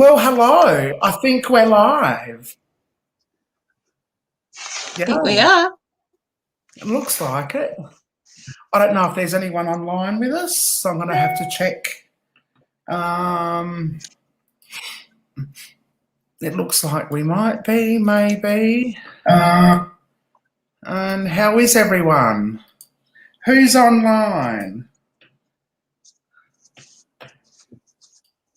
Well, hello. I think we're live. I think we are. It looks like it. I don't know if there's anyone online with us, so I'm going to have to check. It looks like we might be, maybe. And how is everyone? Who's online?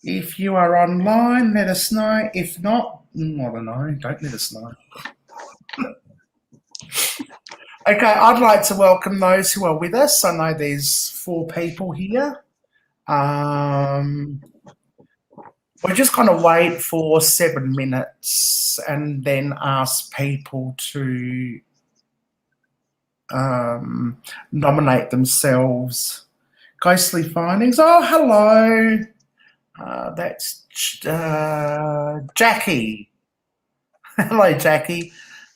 If you are online, let us know. If not, I don't know. Don't let us know. Okay, I'd like to welcome those who are with us. I know there's 4 people here. We're just going to wait for 7 minutes and then ask people to nominate themselves. Ghostly Findings. Oh, hello. That's Jackie. Hello, Jackie.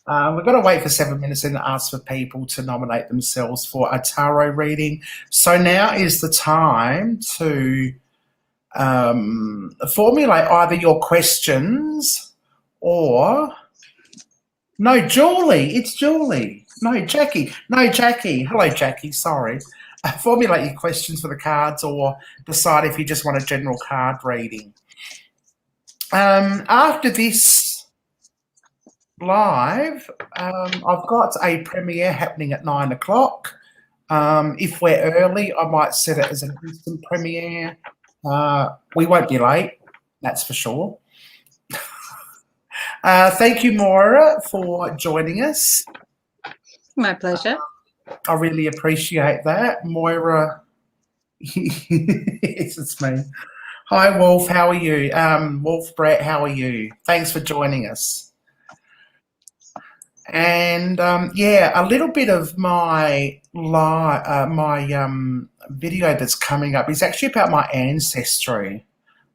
We've got to wait for 7 minutes and ask for people to nominate themselves for a tarot reading. So now is the time to formulate either your questions or... No, Julie. It's Julie. No, Jackie. No, Jackie. Hello, Jackie. Sorry. Formulate your questions for the cards or decide if you just want a general card reading. After this live, I've got a premiere happening at 9 o'clock. If we're early, I might set it as an instant premiere. We won't be late, that's for sure. Thank you, Moira, for joining us. My pleasure. I really appreciate that. Moira, yes, it's me. Hi, Wolf, how are you? Wolf Brett, how are you? Thanks for joining us. And yeah, a little bit of my video that's coming up is actually about my ancestry.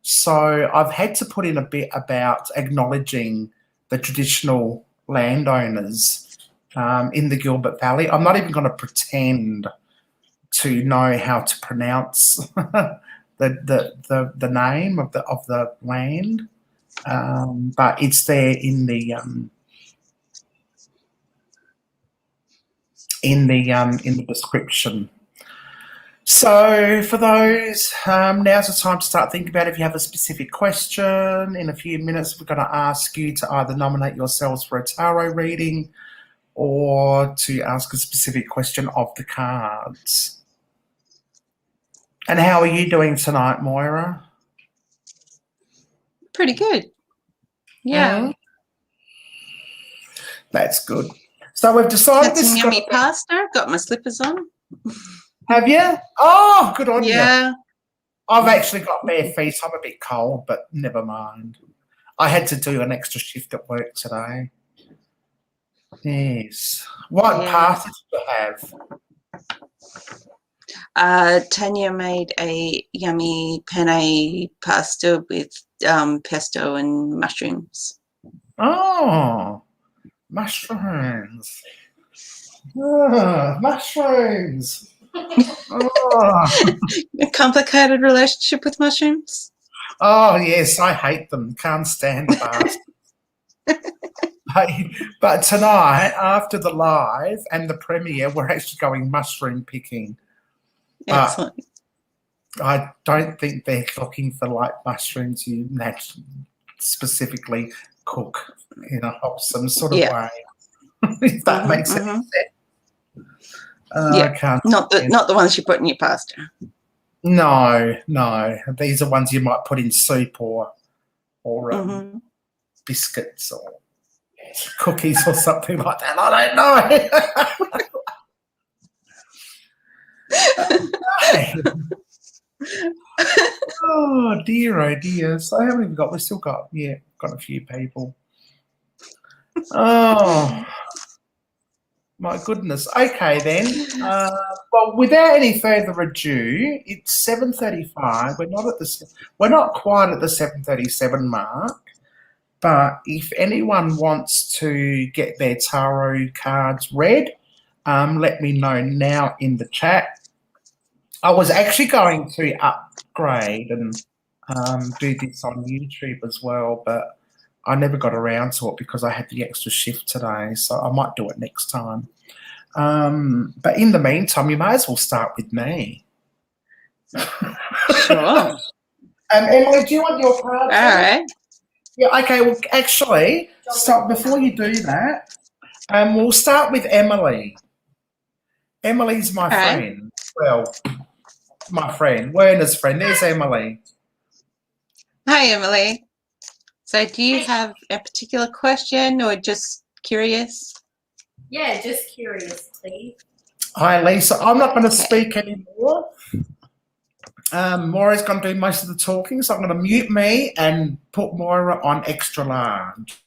So I've had to put in a bit about acknowledging the traditional landowners in the Gilbert Valley. I'm not even going to pretend to know how to pronounce the name of the land, but it's there in the description. So for those, now's the time to start thinking about if you have a specific question. In a few minutes, we're going to ask you to either nominate yourselves for a tarot reading or to ask a specific question of the cards. And how are you doing tonight, Moira? Pretty good. Yeah. That's good. So we've decided Had some yummy pasta. Got my slippers on. Have you? Oh, good on you. Yeah. I've actually got bare feet. I'm a bit cold, but never mind. I had to do an extra shift at work today. Yes. What pasta did you have? Tanya made a yummy penne pasta with pesto and mushrooms. Oh, mushrooms. Oh, mushrooms. Oh. A complicated relationship with mushrooms? Oh, yes, I hate them. Can't stand pasta. But tonight, after the live and the premiere, we're actually going mushroom picking. Excellent. I don't think they're looking for like mushrooms you specifically cook in a wholesome sort of way. If that makes sense. Yeah, not the ones you put in your pasta. No. These are ones you might put in soup or biscuits or cookies or something like that. I don't know. Oh dear. So how many have we got? We've still got, got a few people. Oh my goodness. Okay then. Well, without any further ado, it's 7:35. We're not quite at the 7:37 mark. But if anyone wants to get their tarot cards read, let me know now in the chat. I was actually going to upgrade and do this on YouTube as well, but I never got around to it because I had the extra shift today, so I might do it next time. But in the meantime, you may as well start with me. Sure. Emily, do you want your card? All right. Yeah, okay, well, actually, stop before you do that. We'll start with Emily. Emily's my friend. Well, my friend, Werner's friend. There's Emily. Hi, Emily. So do you have a particular question or just curious? Yeah, just curious, please. Hi, Lisa. I'm not going to speak anymore. Moira's going to do most of the talking, so I'm going to mute me and put Moira on extra large.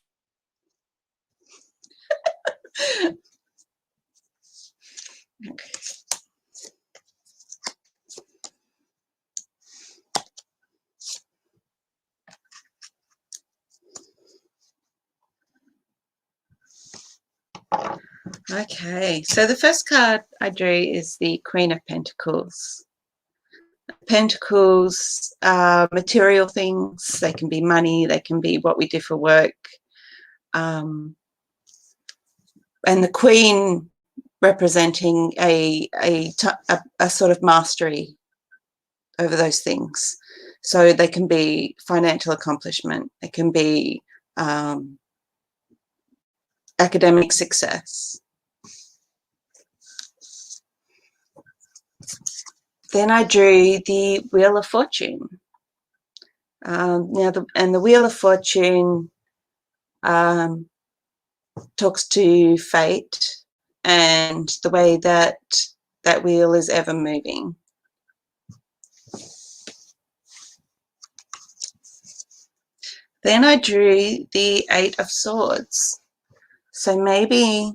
Okay, so the first card I drew is the Queen of Pentacles. Pentacles are material things. They can be money. They can be what we do for work. And the Queen representing a sort of mastery over those things. So they can be financial accomplishment. They can be academic success. Then I drew the Wheel of Fortune. The Wheel of Fortune talks to fate and the way that that wheel is ever moving. Then I drew the Eight of Swords. So maybe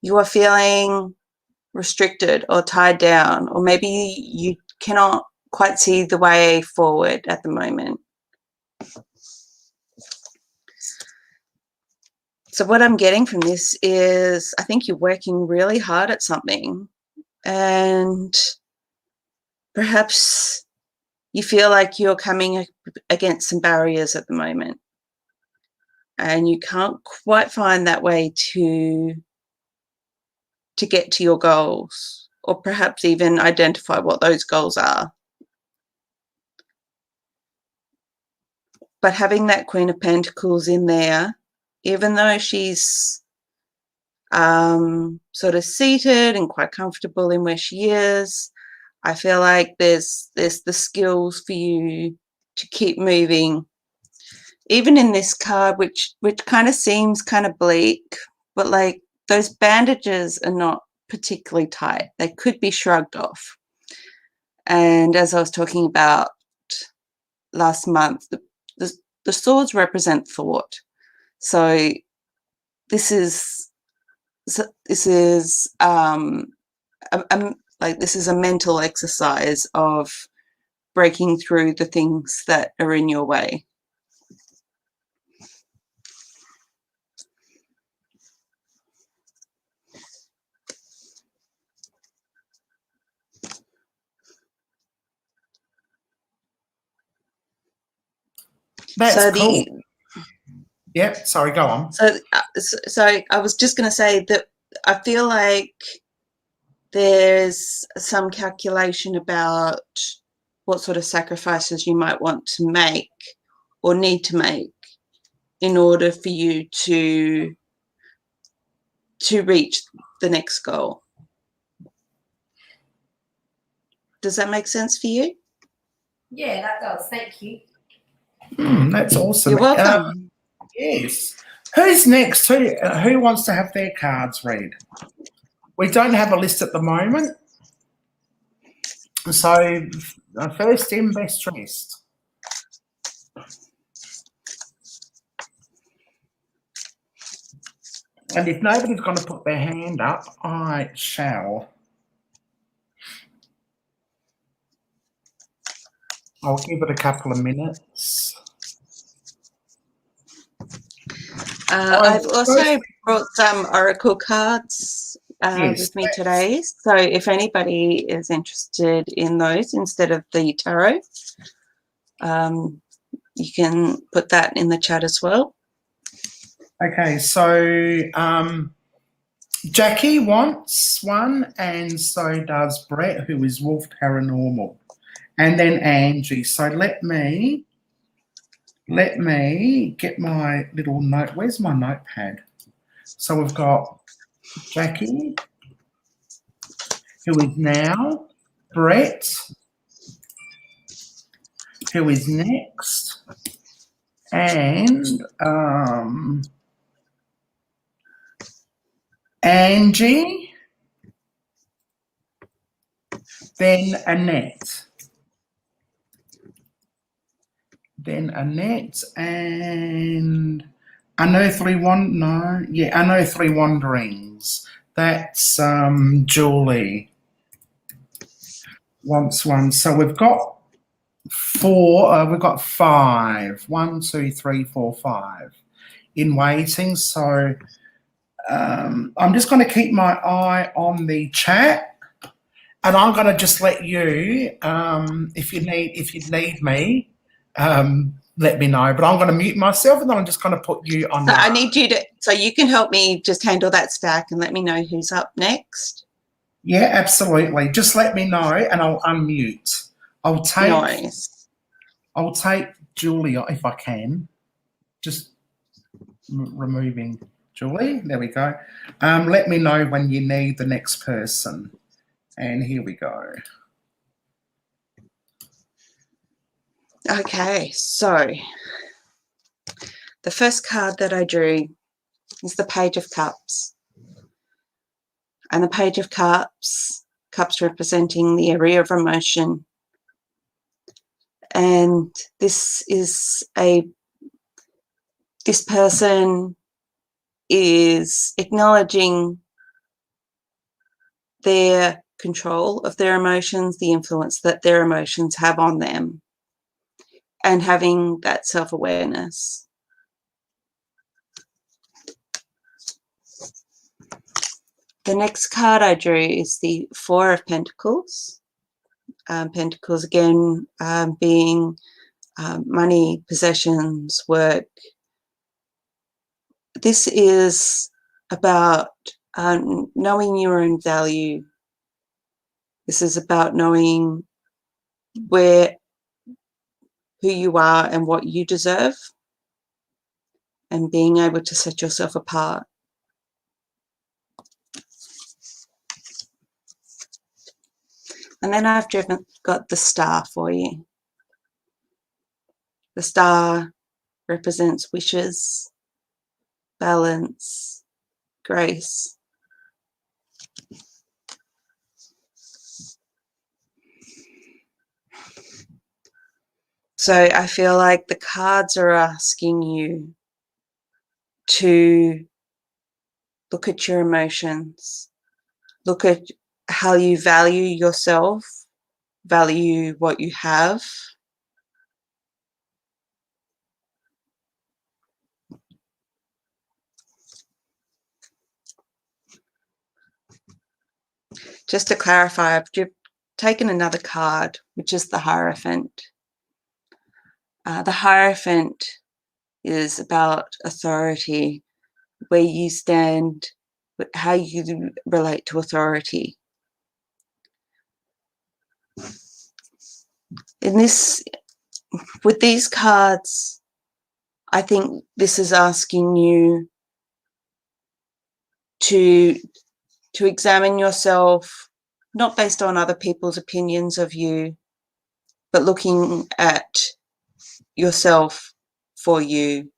you are feeling restricted or tied down, or maybe you cannot quite see the way forward at the moment. So what I'm getting from this is I think you're working really hard at something and perhaps you feel like you're coming against some barriers at the moment and you can't quite find that way to get to your goals, or perhaps even identify what those goals are. But having that Queen of Pentacles in there, even though she's sort of seated and quite comfortable in where she is, I feel like there's the skills for you to keep moving. Even in this card, which kind of seems kind of bleak, but like those bandages are not particularly tight. They could be shrugged off. And as I was talking about last month, the swords represent thought. So this is a mental exercise of breaking through the things that are in your way. That's cool. Yep, sorry, go on. So I was just going to say that I feel like there's some calculation about what sort of sacrifices you might want to make or need to make in order for you to reach the next goal. Does that make sense for you? Yeah, that does. Thank you. That's awesome. You're welcome. Yes. Who's next? Who wants to have their cards read? We don't have a list at the moment. So first in, best dressed. And if nobody's going to put their hand up, I shall. I'll give it a couple of minutes. I've also brought some oracle cards with me today. So if anybody is interested in those instead of the tarot. you can put that in the chat as well. Okay, so Jackie wants one, and so does Brett, who is Wolf Paranormal, and then Angie. So let me get my little note. Where's my notepad? So we've got Jackie, who is now, Brett, who is next, and Angie, then Annette. Then Annette and Unearthly Unearthly Wanderings. That's Julie wants one. So we've got four. We've got five. 1, 2, 3, 4, 5 in waiting. So I'm just going to keep my eye on the chat, and I'm going to just let you, if you need me, let me know. But I'm going to mute myself, and then I'm just going to put you on. So I need you to, so you can help me just handle that stack and let me know who's up next. Yeah, absolutely. Just let me know, and I'll unmute. I'll take Julia if I can. Just removing Julie. There we go. Let me know when you need the next person. And here we go. Okay, so the first card that I drew is the Page of Cups. And the Page of Cups representing the area of emotion. And this person is acknowledging their control of their emotions, the influence that their emotions have on them, and having that self-awareness. The next card I drew is the Four of Pentacles. Pentacles again being money, possessions, work. This is about knowing your own value. This is about knowing who you are and what you deserve, and being able to set yourself apart. And then I've got the Star for you. The Star represents wishes, balance, grace. So I feel like the cards are asking you to look at your emotions, look at how you value yourself, value what you have. Just to clarify, I've taken another card, which is the Hierophant. The Hierophant is about authority, where you stand, how you relate to authority. With these cards, I think this is asking you to examine yourself, not based on other people's opinions of you, but looking at yourself for you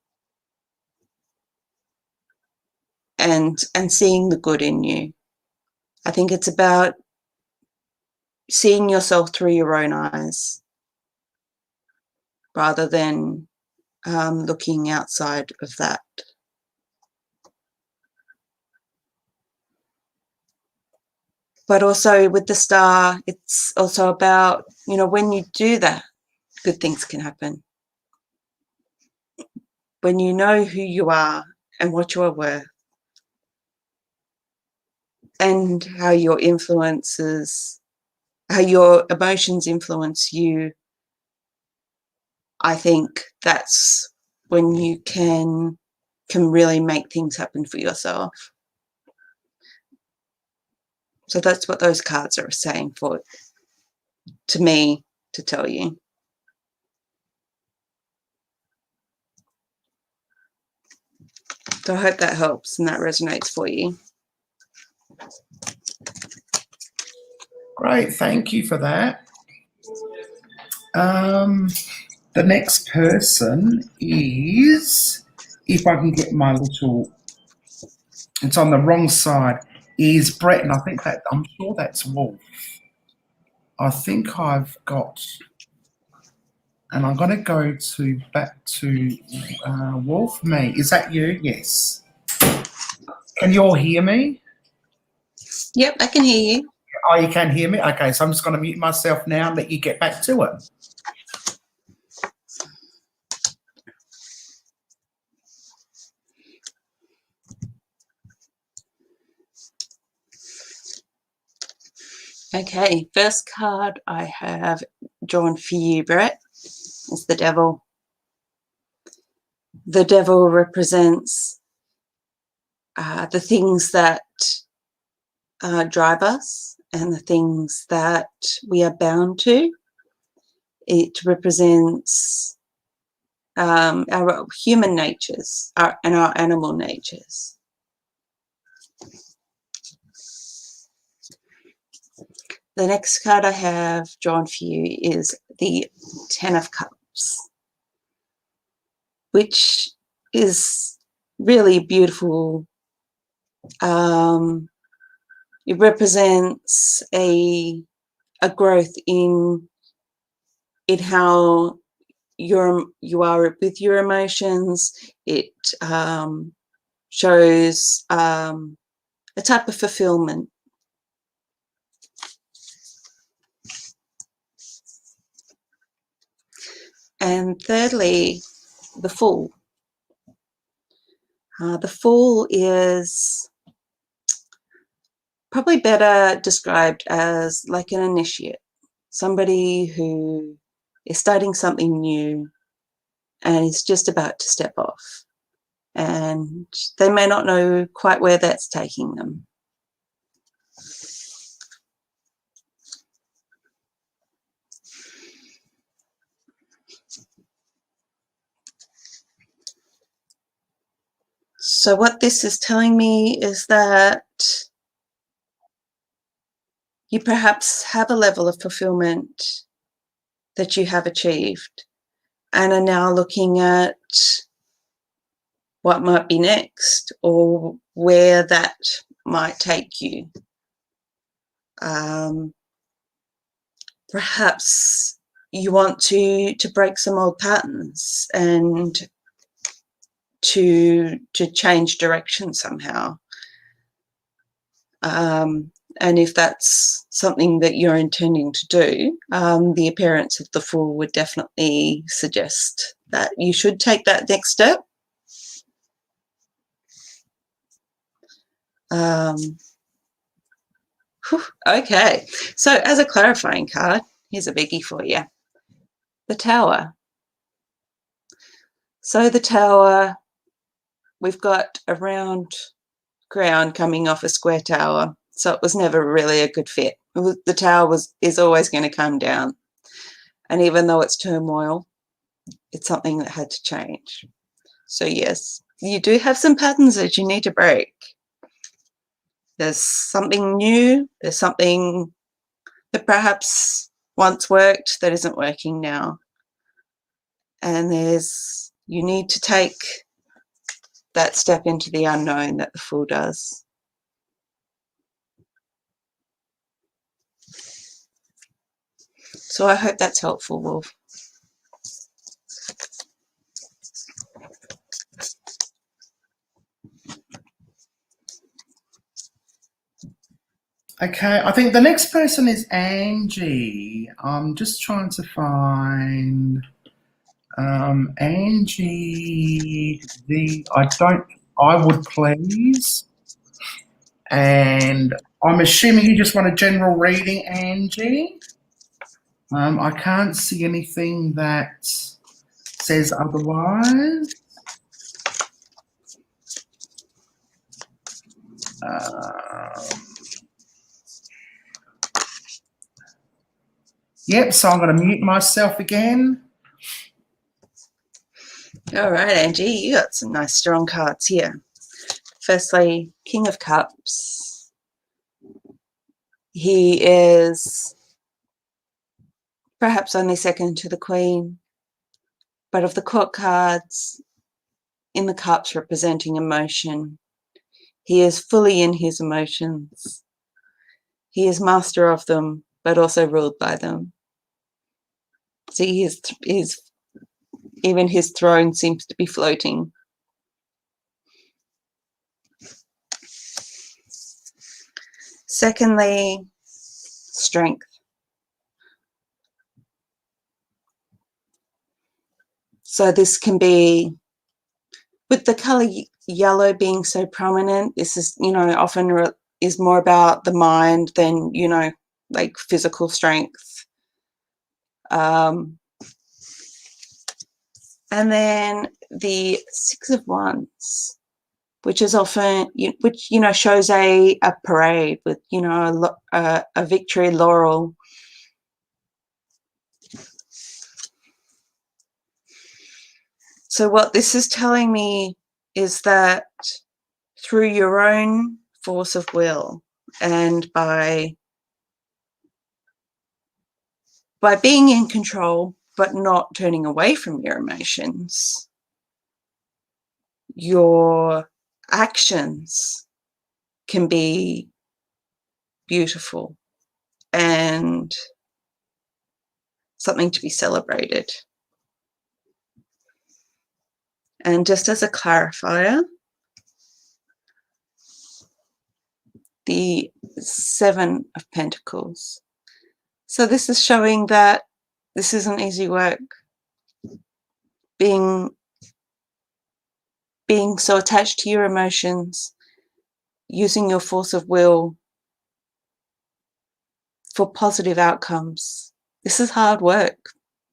and seeing the good in you. I think it's about seeing yourself through your own eyes rather than looking outside of that. But also with the Star, it's also about, when you do that, good things can happen. When you know who you are and what you are worth, and how your emotions influence you, I think that's when you can really make things happen for yourself. So that's what those cards are saying to me to tell you. So I hope that helps and that resonates for you. Great, thank you for that. The next person is, if I can get my little, it's on the wrong side, is Brett, and I think that, I'm sure that's Wolf. I think I've got, and I'm going to go back to Wolf. Me, is that you? Yes. Can you all hear me? Yep, I can hear you. Oh, you can hear me? Okay, so I'm just going to mute myself now and let you get back to it. Okay, first card I have drawn for you, Brett, is the Devil. The Devil represents the things that drive us and the things that we are bound to. It represents our human natures and our animal natures. The next card I have drawn for you is the Ten of Cups, which is really beautiful. It represents a growth in how you are with your emotions. It shows a type of fulfillment. And thirdly, the Fool. The Fool is probably better described as like an initiate, somebody who is starting something new and is just about to step off, and they may not know quite where that's taking them. So what this is telling me is that you perhaps have a level of fulfillment that you have achieved and are now looking at what might be next or where that might take you. Perhaps you want to break some old patterns and to change direction somehow. And if that's something that you're intending to do, the appearance of the Fool would definitely suggest that you should take that next step. Okay, so as a clarifying card, here's a biggie for you. The Tower. So the Tower, we've got a round ground coming off a square tower, so it was never really a good fit. The tower is always going to come down, and even though it's turmoil, it's something that had to change. So yes, you do have some patterns that you need to break. There's something new, there's something that perhaps once worked that isn't working now, and you need to take that step into the unknown that the Fool does. So I hope that's helpful, Wolf. Okay, I think the next person is Angie. I'm just trying to find Angie. I would please. And I'm assuming you just want a general reading, Angie. I can't see anything that says otherwise. Yep, so I'm going to mute myself again. All right, Angie, you got some nice strong cards here. Firstly, King of Cups. He is perhaps only second to the Queen, but of the court cards, in the cups representing emotion, he is fully in his emotions. He is master of them, but also ruled by them. See, even his throne seems to be floating. Secondly, strength. So this can be, with the color yellow being so prominent, this is, often is more about the mind than, like physical strength. And then the Six of Wands, which is often, which, shows a parade with, a victory laurel. So what this is telling me is that through your own force of will and by being in control but not turning away from your emotions, your actions can be beautiful and something to be celebrated. And just as a clarifier, the Seven of Pentacles. So this is showing that this isn't easy work. Being so attached to your emotions, using your force of will for positive outcomes. This is hard work,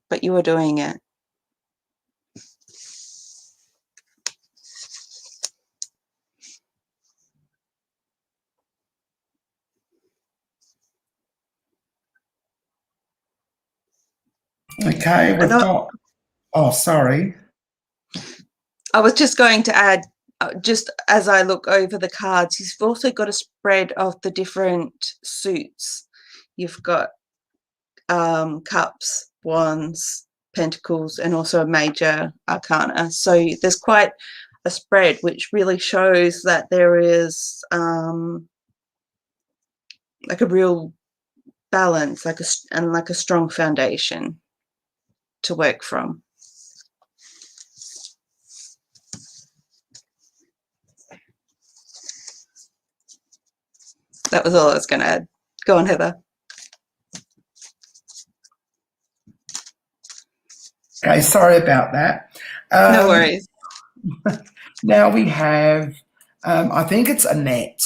but you are doing it. Okay, we've got... Oh, sorry. I was just going to add, just as I look over the cards, you've also got a spread of the different suits. You've got cups, wands, pentacles, and also a major arcana. So there's quite a spread, which really shows that there is like a real balance, like a strong foundation to work from. That was all I was going to add. Go on, Heather. Okay, sorry about that. No worries. Now we have, I think it's Annette.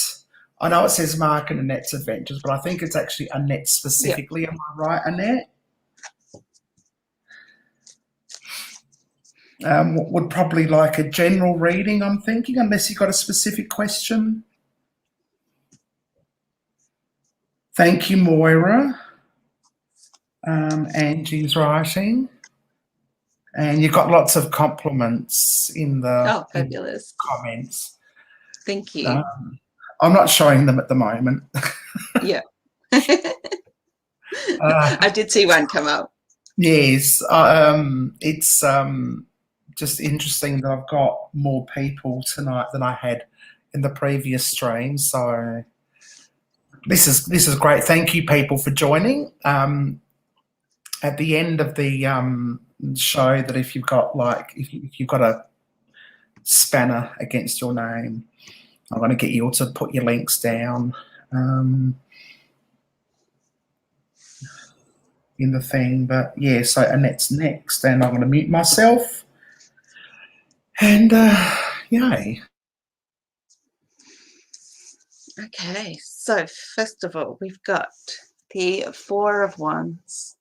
I know it says Mark and Annette's Adventures, but I think it's actually Annette specifically. Yep. Am I right, Annette? Would probably like a general reading, I'm thinking, unless you've got a specific question. Thank you, Moira. Angie's writing. And you've got lots of compliments in the, fabulous. In the comments. Thank you. I'm not showing them at the moment. Yeah. I did see one come up. Yes. It's just interesting that I've got more people tonight than I had in the previous stream. So this is great. Thank you, people, for joining. At the end of the show, that if you've got if you've got a spanner against your name, I'm going to get you all to put your links down in the thing. But yeah, so Annette's next, and I'm going to mute myself. And yay. Okay, so first of all, we've got the Four of Wands.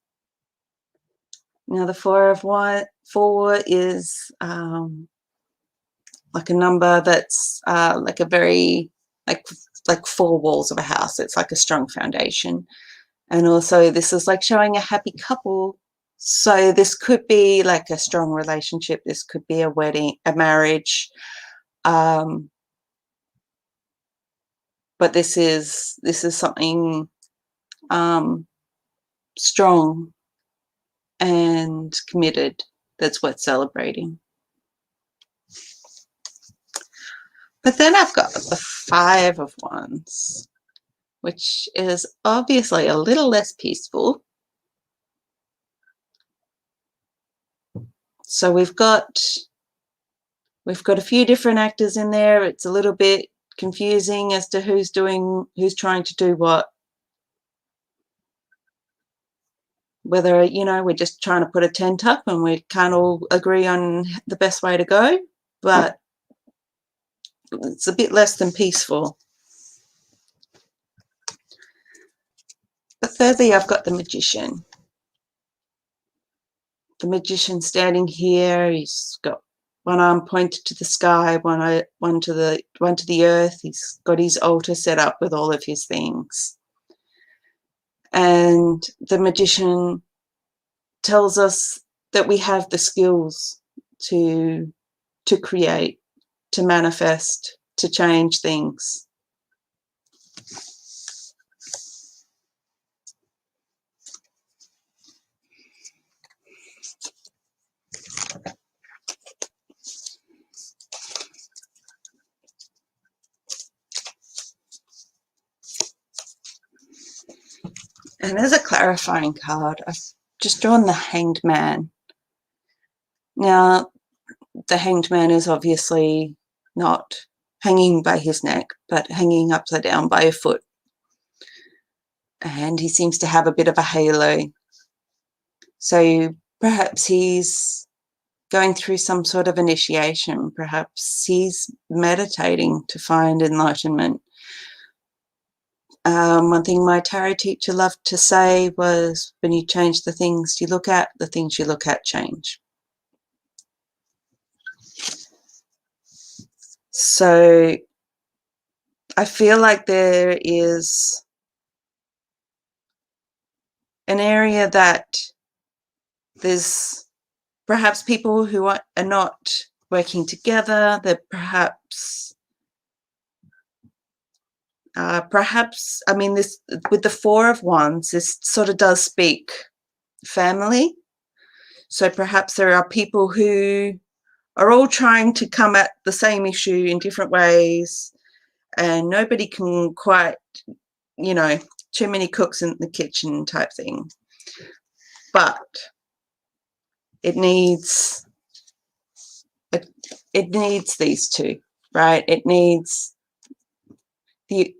Now, the Four 4 is like a number that's like a very, like 4 walls of a house. It's like a strong foundation. And also this is like showing a happy couple. So this could be like a strong relationship. This could be a wedding, a marriage. But this is something strong and committed that's worth celebrating. But then I've got the 5 of Wands, which is obviously a little less peaceful. So we've got a few different actors in there. It's a little bit confusing as to who's trying to do what. Whether, you know, we're just trying to put a tent up and we can't all agree on the best way to go, but it's a bit less than peaceful. But thirdly, I've got the Magician. The Magician standing here. He's got one arm pointed to the sky, one to the earth. He's got his altar set up with all of his things. And the Magician tells us that we have the skills to create, to manifest, to change things. And as a clarifying card, I've just drawn the Hanged Man. Now, the Hanged Man is obviously not hanging by his neck, but hanging upside down by a foot. And he seems to have a bit of a halo. So perhaps he's going through some sort of initiation. Perhaps he's meditating to find enlightenment. One thing my tarot teacher loved to say was, when you change the things you look at, the things you look at change. So I feel like there is an area that there's perhaps people who are not working together. They're perhaps, I mean, this with the 4 of Wands, this sort of does speak family. So perhaps there are people who are all trying to come at the same issue in different ways, and nobody can quite, you know, too many cooks in the kitchen type thing. But it needs these two, right? It needs the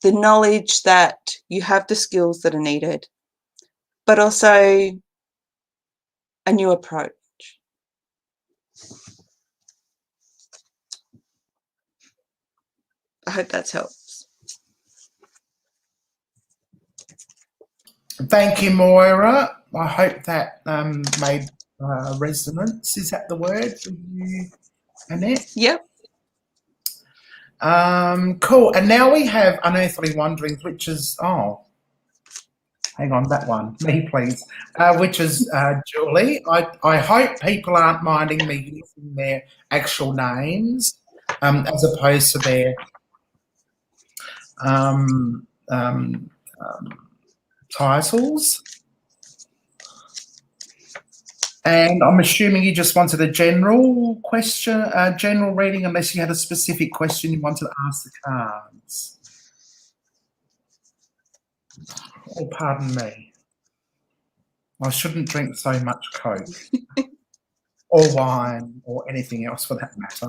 knowledge that you have the skills that are needed, but also a new approach. I hope that helps. Thank you, Moira. I hope that made resonance. Is that the word for you, Annette? Yep. Cool. And now we have Unearthly Wanderings, which is, oh, hang on, that one. Me, please. Which is Julie. I hope people aren't minding me using their actual names as opposed to their titles. And I'm assuming you just wanted a general question, general reading, unless you had a specific question you wanted to ask the cards. Oh, pardon me. I shouldn't drink so much Coke or wine or anything else for that matter.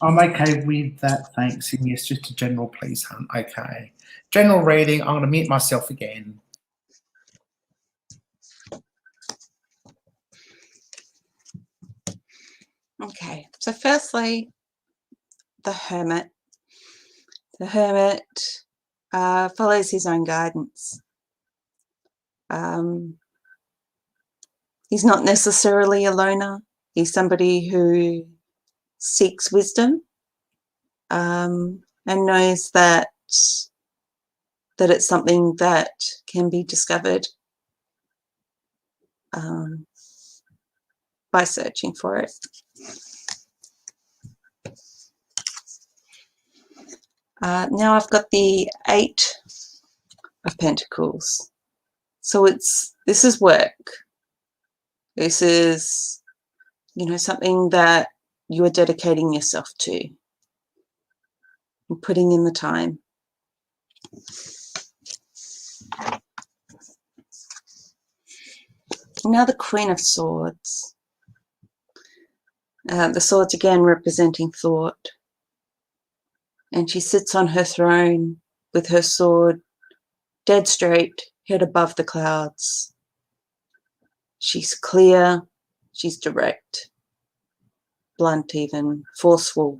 I'm okay with that, thanks. And yes, just a general, please, hun. Okay. General reading. I'm going to mute myself again. Okay, so firstly, the Hermit. The Hermit follows his own guidance. He's not necessarily a loner. He's somebody who seeks wisdom and knows that it's something that can be discovered by searching for it. Now I've got the 8 of Pentacles. So this is work. This is, you know, something that you are dedicating yourself to and putting in the time. Now the Queen of Swords. The swords again representing thought. And she sits on her throne with her sword dead straight, head above the clouds. She's clear, she's direct, blunt even, forceful.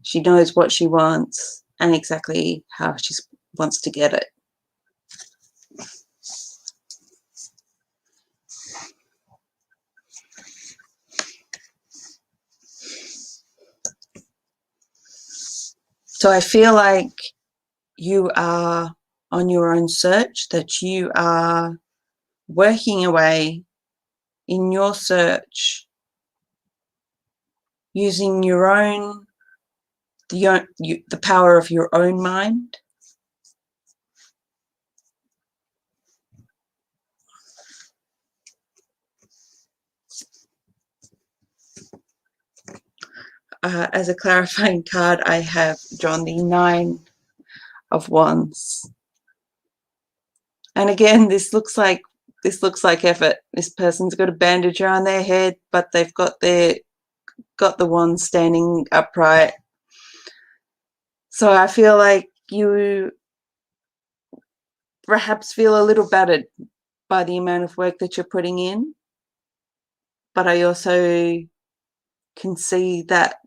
She knows what she wants and exactly how she wants to get it. So I feel like you are on your own search, that you are working away in your search using your own, the power of your own mind. As a clarifying card, I have drawn the 9 of Wands. And again, this looks like effort. This person's got a bandage around their head, but they've got the wand standing upright. So I feel like you perhaps feel a little battered by the amount of work that you're putting in. But I also can see that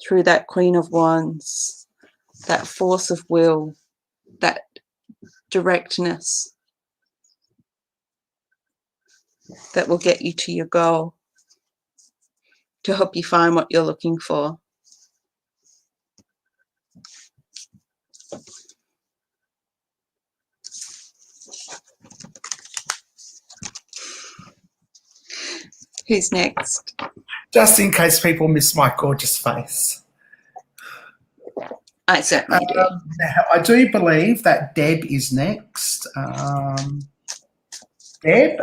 through that Queen of Wands, that force of will, that directness that will get you to your goal, to help you find what you're looking for. Who's next? Just in case people miss my gorgeous face. I certainly do. Now, I do believe that Deb is next. Deb,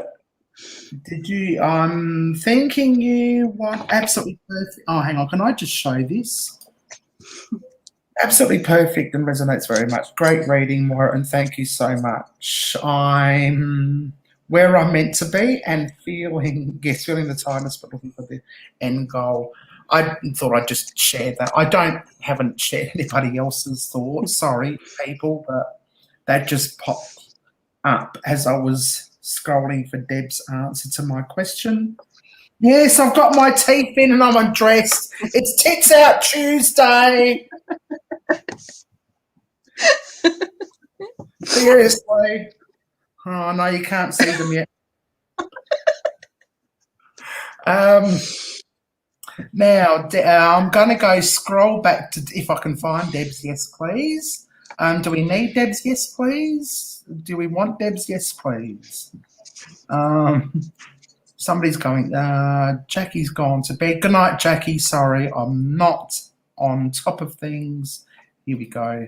I'm thinking you want absolutely perfect. Oh, hang on. Can I just show this? Absolutely perfect and resonates very much. Great reading, Moira, and thank you so much. I'm where I'm meant to be and feeling the timeless, but looking for the end goal. I thought I'd just share that. I haven't shared anybody else's thoughts. Sorry, people, but that just popped up as I was scrolling for Deb's answer to my question. Yes, I've got my teeth in and I'm undressed. It's Tits Out Tuesday. Seriously. Oh, no, you can't see them yet. Now, I'm going to go scroll back to, if I can find Deb's yes, please. Do we need Deb's yes, please? Do we want Deb's yes, please? Somebody's going, Jackie's gone to bed. Good night, Jackie. Sorry, I'm not on top of things. Here we go.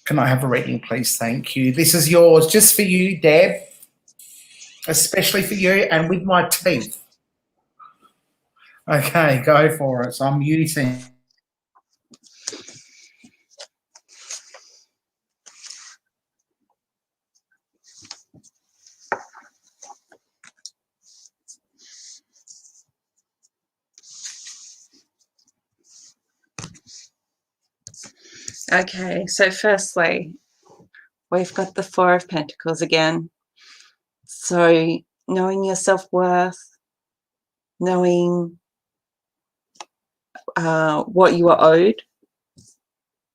Can I have a reading, please? Thank you. This is yours, just for you, Deb, especially for you, and with my teeth. Okay, go for it. So I'm muting. Okay, so firstly, we've got the 4 of Pentacles again. So knowing your self-worth, knowing what you are owed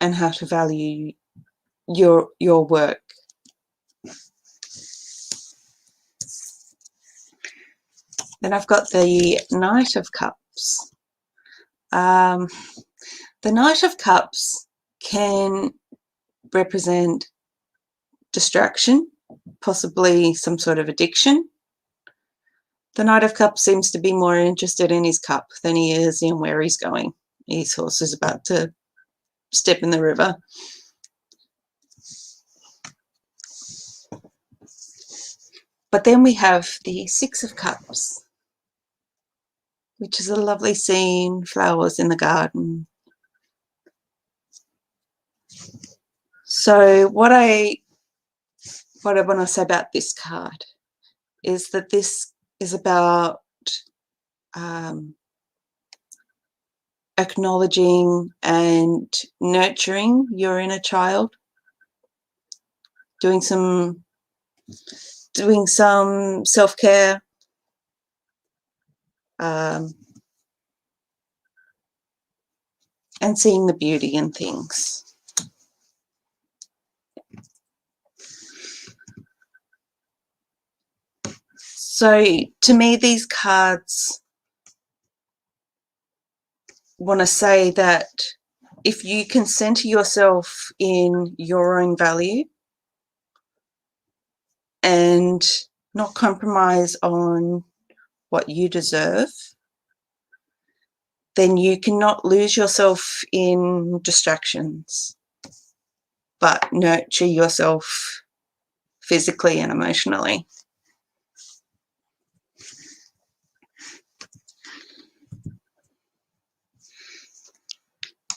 and how to value your work. Then I've got the Knight of Cups. The Knight of Cups can represent distraction, possibly some sort of addiction. The Knight of Cups seems to be more interested in his cup than he is in where he's going. His horse is about to step in the river. But then we have the Six of Cups, which is a lovely scene, flowers in the garden. So what I want to say about this card is that this is about acknowledging and nurturing your inner child, doing some self-care, and seeing the beauty in things. So to me, these cards want to say that if you can center yourself in your own value and not compromise on what you deserve, then you cannot lose yourself in distractions, but nurture yourself physically and emotionally.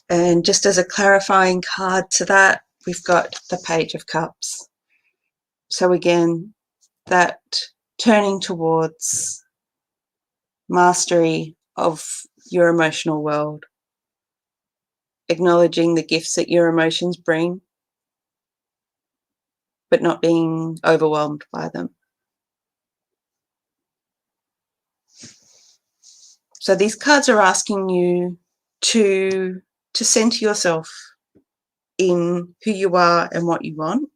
And just as a clarifying card to that, we've got the Page of Cups. So again, that turning towards mastery of your emotional world, acknowledging the gifts that your emotions bring, but not being overwhelmed by them. So these cards are asking you to center yourself in who you are and what you want,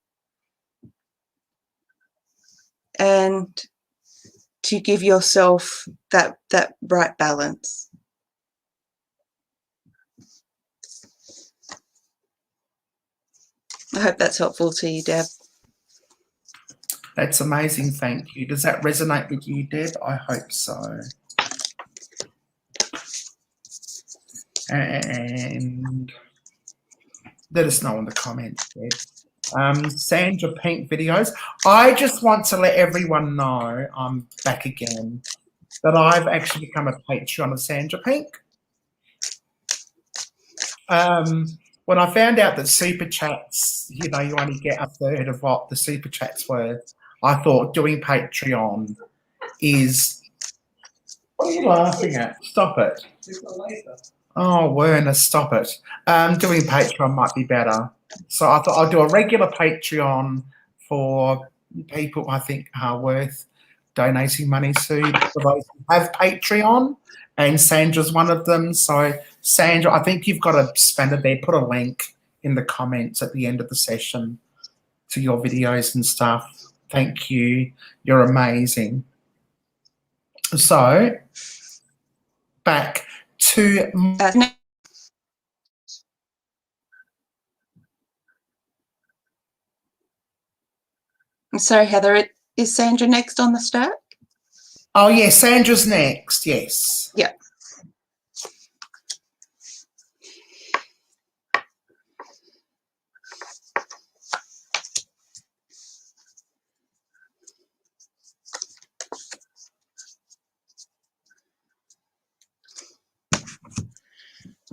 and to give yourself that right balance. I hope that's helpful to you, Deb. That's amazing, thank you. Does that resonate with you, Deb? I hope so. And let us know in the comments, Deb. Sandra Pink videos. I just want to let everyone know, I'm back again, that I've actually become a Patreon of Sandra Pink. When I found out that super chats, you know, you only get a third of what the super chats were, I thought doing Patreon is... What are you laughing at? Stop it. Oh, Werner, stop it. Doing Patreon might be better. So I thought I'll do a regular Patreon for people I think are worth donating money to, for those who have Patreon, and Sandra's one of them. So Sandra, I think you've got a spanner there. Put a link in the comments at the end of the session to your videos and stuff. Thank you. You're amazing. So back to... I'm sorry, Heather, is Sandra next on the stack? Oh, yeah, Sandra's next, yes. Yeah.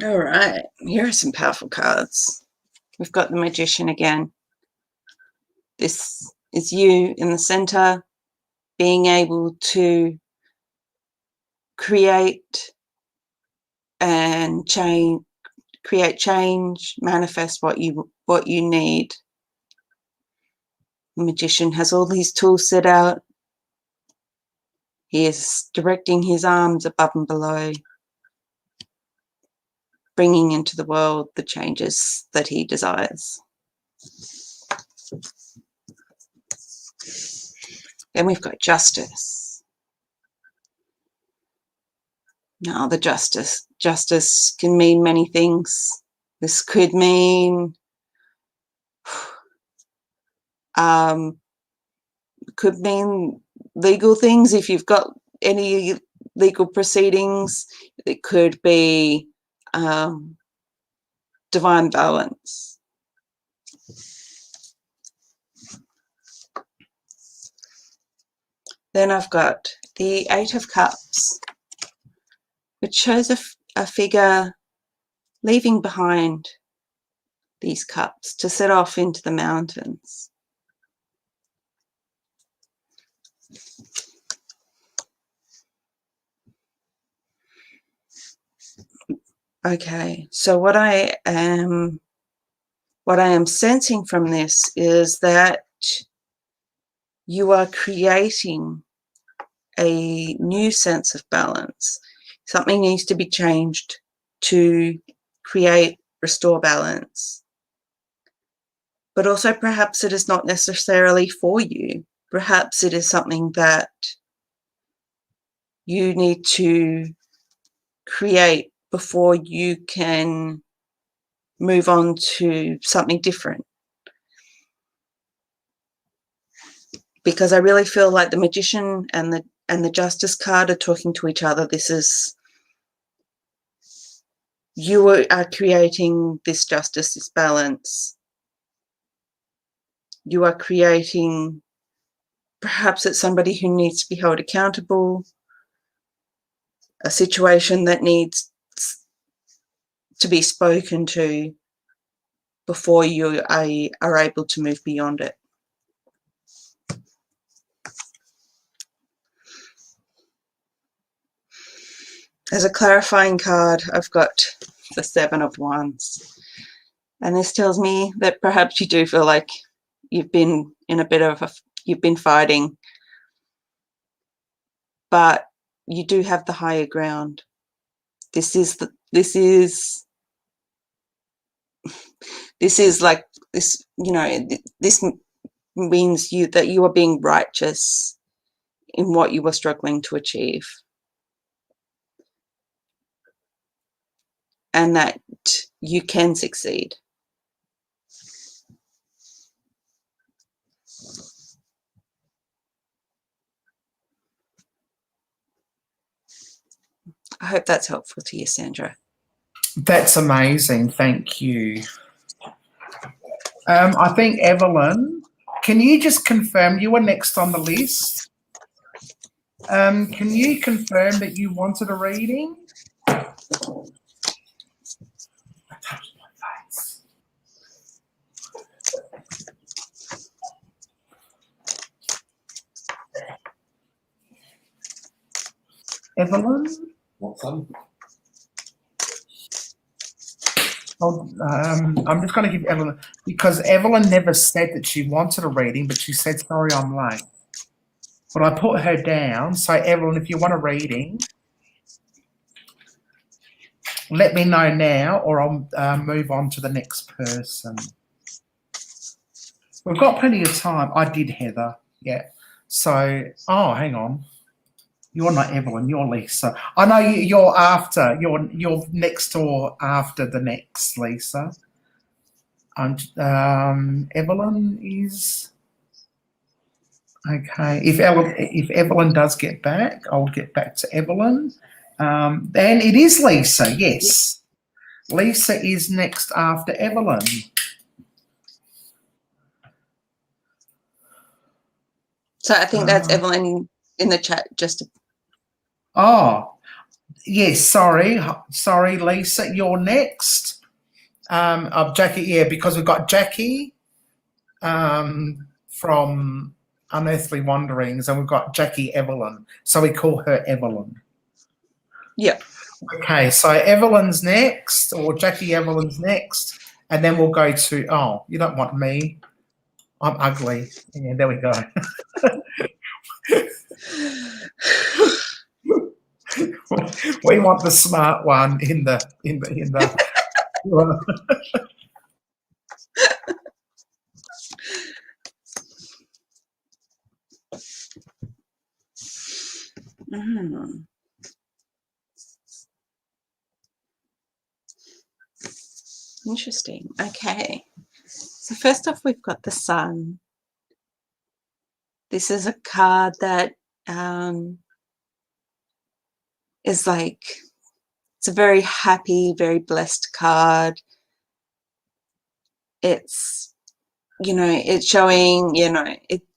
All right, here are some powerful cards. We've got the Magician again. This is you in the center, being able to create and create change, manifest what you need. The Magician has all these tools set out. He is directing his arms above and below, bringing into the world the changes that he desires. Then we've got Justice. Now the justice. Justice can mean many things. This could mean legal things. If you've got any legal proceedings, it could be divine balance. Then I've got the Eight of Cups, which shows a figure leaving behind these cups to set off into the mountains. Okay, so what I am sensing from this is that you are creating a new sense of balance. Something needs to be changed to restore balance. But also perhaps it is not necessarily for you. Perhaps it is something that you need to create before you can move on to something different. Because I really feel like the Magician and the Justice card are talking to each other. This is, you are creating this justice, this balance. You are creating, perhaps it's somebody who needs to be held accountable, a situation that needs to be spoken to before you are able to move beyond it. As a clarifying card, I've got the Seven of Wands. And this tells me that perhaps you do feel like you've been in a bit of you've been fighting, but you do have the higher ground. This is like this, you know, this means that you are being righteous in what you were struggling to achieve. And that you can succeed. I hope that's helpful to you, Sandra. That's amazing. Thank you. I think, Evelyn, can you just confirm you were next on the list? Can you confirm that you wanted a reading? Evelyn? What's on? Oh, I'm just going to give Evelyn, because Evelyn never said that she wanted a reading, but she said, sorry, I'm late. But I put her down. So, Evelyn, if you want a reading, let me know now, or I'll move on to the next person. We've got plenty of time. I did, Heather. Yeah. So, oh, hang on. You're not Evelyn. You're Lisa. I know you're after. You're next door after the next Lisa. Evelyn is okay. If Evelyn does get back, I'll get back to Evelyn. Then it is Lisa. Yes, Lisa is next after Evelyn. So I think that's Evelyn in the chat. Oh, yes. Sorry, Lisa. You're next. Jackie. Yeah, because we've got Jackie from Unearthly Wanderings, and we've got Jackie Evelyn. So we call her Evelyn. Yeah. Okay, so Evelyn's next, or Jackie Evelyn's next, and then we'll go to, oh, you don't want me. I'm ugly. Yeah, there we go. We want the smart one in the Interesting. Okay. So first off, we've got the Sun. This is a card that is like, it's a very happy, very blessed card. It's, you know, it's showing, you know,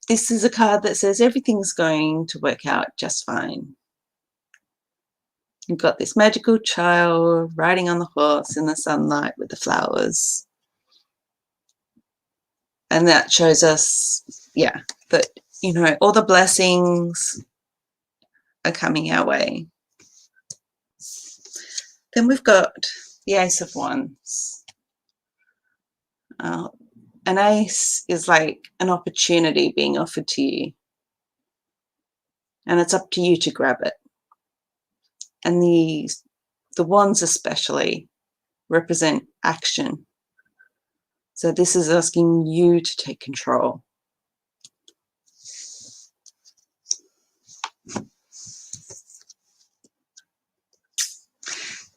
this is a card that says everything's going to work out just fine. You've got this magical child riding on the horse in the sunlight with the flowers. And that shows us, yeah, that, you know, all the blessings are coming our way. Then we've got the Ace of Wands. An ace is like an opportunity being offered to you. And it's up to you to grab it. And the wands especially represent action. So this is asking you to take control.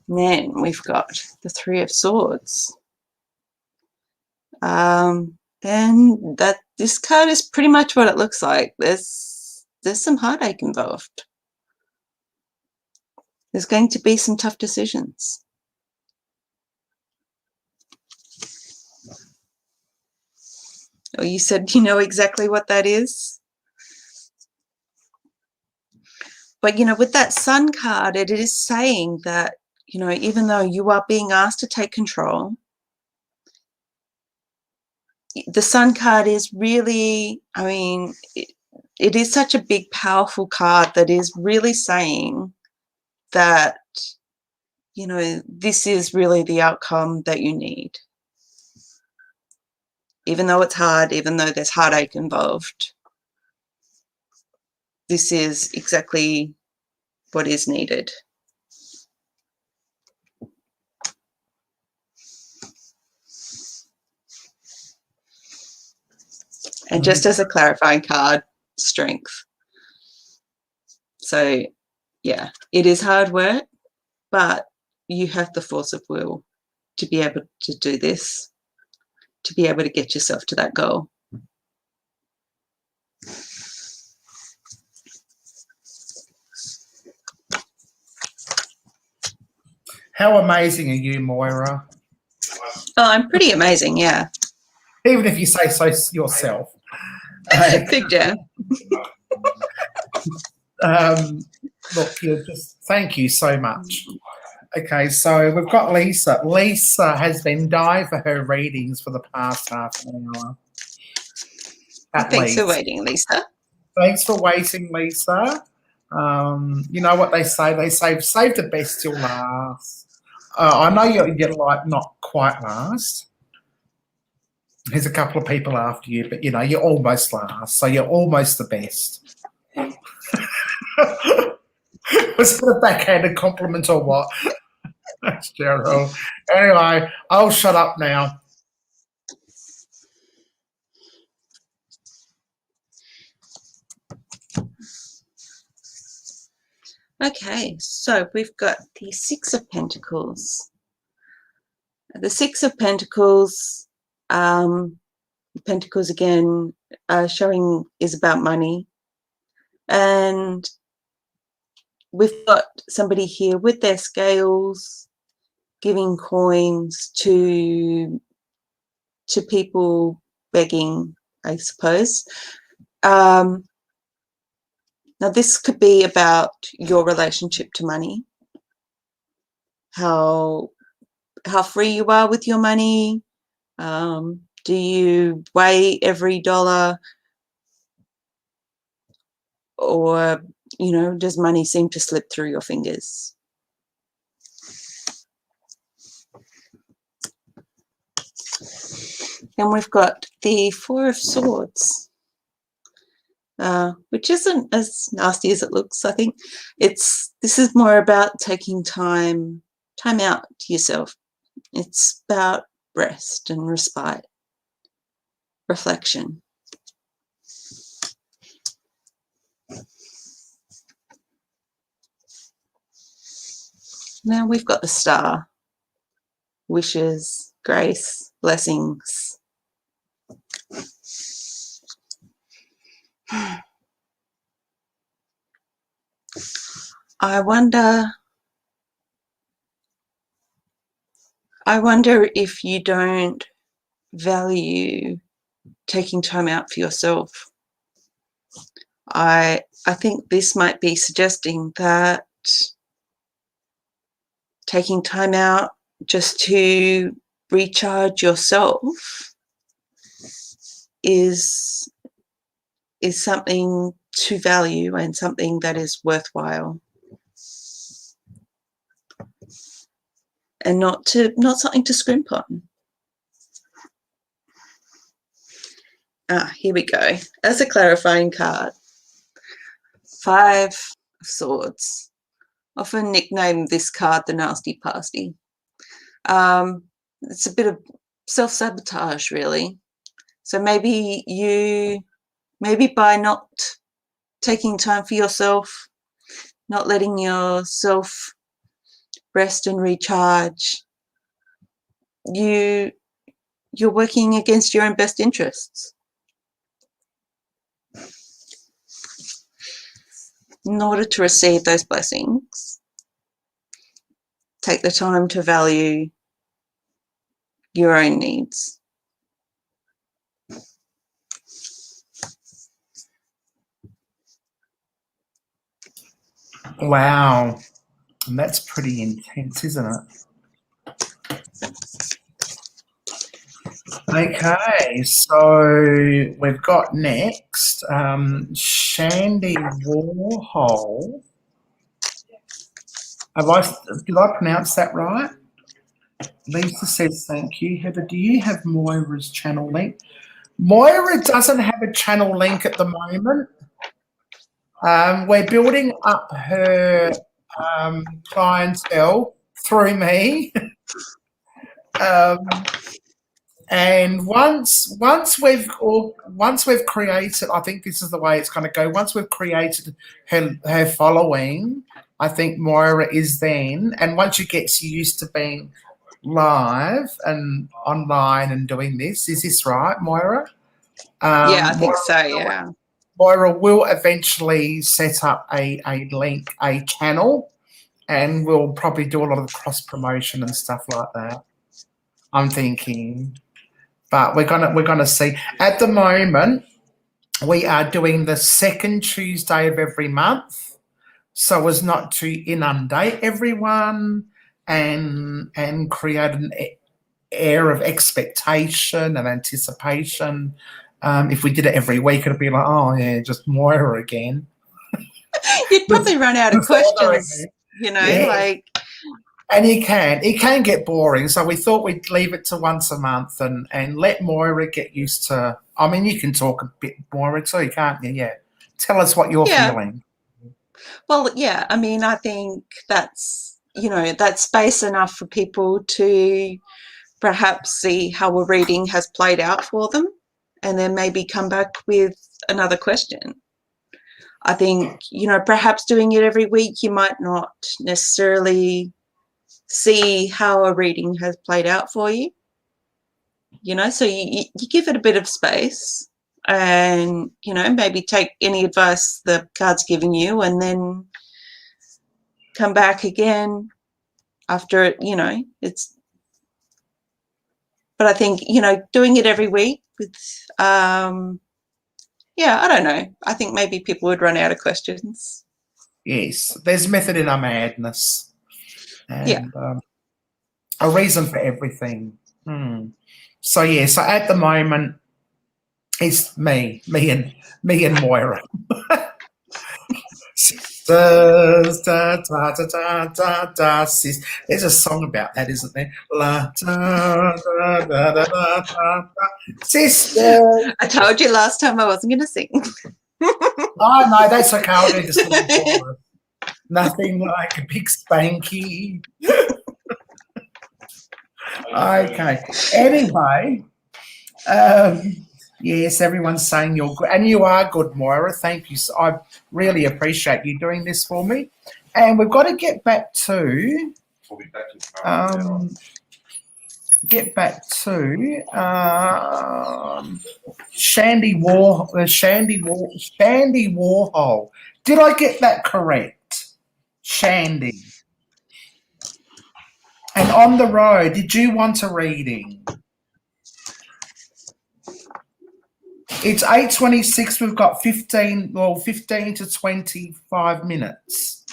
And then we've got the Three of Swords. And this card is pretty much what it looks like. There's some heartache involved. There's going to be some tough decisions. Oh, you said you know exactly what that is? But, you know, with that Sun card, it is saying that, you know, even though you are being asked to take control, the Sun card is really, I mean, it is such a big, powerful card that is really saying that, you know, this is really the outcome that you need. Even though it's hard, even though there's heartache involved, this is exactly what is needed. And just as a clarifying card, strength. So, yeah, it is hard work, but you have the force of will to be able to do this, to be able to get yourself to that goal. How amazing are you, Moira? Oh, I'm pretty amazing, yeah. Even if you say so yourself. Big jam. Look, thank you so much. Okay, so we've got Lisa. Lisa has been dying for her readings for the past half an hour. Thanks for waiting, Lisa. Thanks for waiting, Lisa. You know what they say? They say save the best till last. I know you're like not quite last. There's a couple of people after you, but you know you're almost last, so you're almost the best. Was it a backhanded compliment or what? That's Gerald. Anyway, I'll shut up now. Okay, so we've got the Six of Pentacles. The Six of Pentacles, Pentacles again, showing is about money. And we've got somebody here with their scales giving coins to people begging, I suppose. Now, this could be about your relationship to money, how free you are with your money. Do you weigh every dollar, or, you know, does money seem to slip through your fingers? And we've got the Four of Swords. Which isn't as nasty as it looks. I think this is more about taking time out to yourself. It's about rest and respite, reflection. Now we've got the Star, wishes, grace, blessings. I wonder if you don't value taking time out for yourself. I think this might be suggesting that taking time out just to recharge yourself is something to value and something that is worthwhile, and not something to scrimp on. Here we go. As a clarifying card, 5 of Swords. Often nickname this card the Nasty Pasty. It's a bit of self-sabotage, really. So maybe by not taking time for yourself, not letting yourself rest and recharge, you're working against your own best interests. In order to receive those blessings, take the time to value your own needs. Wow. And that's pretty intense, isn't it? Okay, so we've got next Shandy Warhol. Did I pronounce that right? Lisa says thank you. Heather, do you have Moira's channel link? Moira doesn't have a channel link at the moment. We're building up her clientele through me. And once we've created, I think this is the way it's going to go. Once we've created her following, I think Moira is then. And once she gets used to being live and online and doing this, is this right, Moira? Yeah, I think so. Yeah. Moira will eventually set up a channel, and we'll probably do a lot of cross promotion and stuff like that. I'm thinking. But we're gonna see. At the moment, we are doing the second Tuesday of every month, so as not to inundate everyone and create an air of expectation and anticipation. If we did it every week, it'd be like, oh yeah, just Moira again. You'd probably run out of questions, like. And it can get boring. So we thought we'd leave it to once a month and let Moira get used to. I mean, you can talk a bit, Moira, too, can't you? Yeah. Tell us what you're feeling. Well, yeah. I mean, I think that's space enough for people to perhaps see how a reading has played out for them, and then maybe come back with another question. I think, perhaps doing it every week, you might not necessarily see how a reading has played out for you, so you give it a bit of space and, maybe take any advice the card's giving you and then come back again after it, but I think, doing it every week with, I don't know. I think maybe people would run out of questions. Yes, there's method in our madness. And a reason for everything. So so at the moment, it's me and Moira. Sisters, da, da, da, da, da, da, sis. There's a song about that, isn't there? La, da, da, da, da, da, da, sisters. I told you last time I wasn't going to sing. Oh, no, that's okay. I'll do this little nothing like a big spanky. Okay. Anyway, yes, everyone's saying you're good. And you are good, Moira. Thank you. I really appreciate you doing this for me. And we've got to get back to get back to Shandy Warhol. Did I get that correct? Shandy. And on the road, did you want a reading? It's 8:26. We've got 15 to 25 minutes.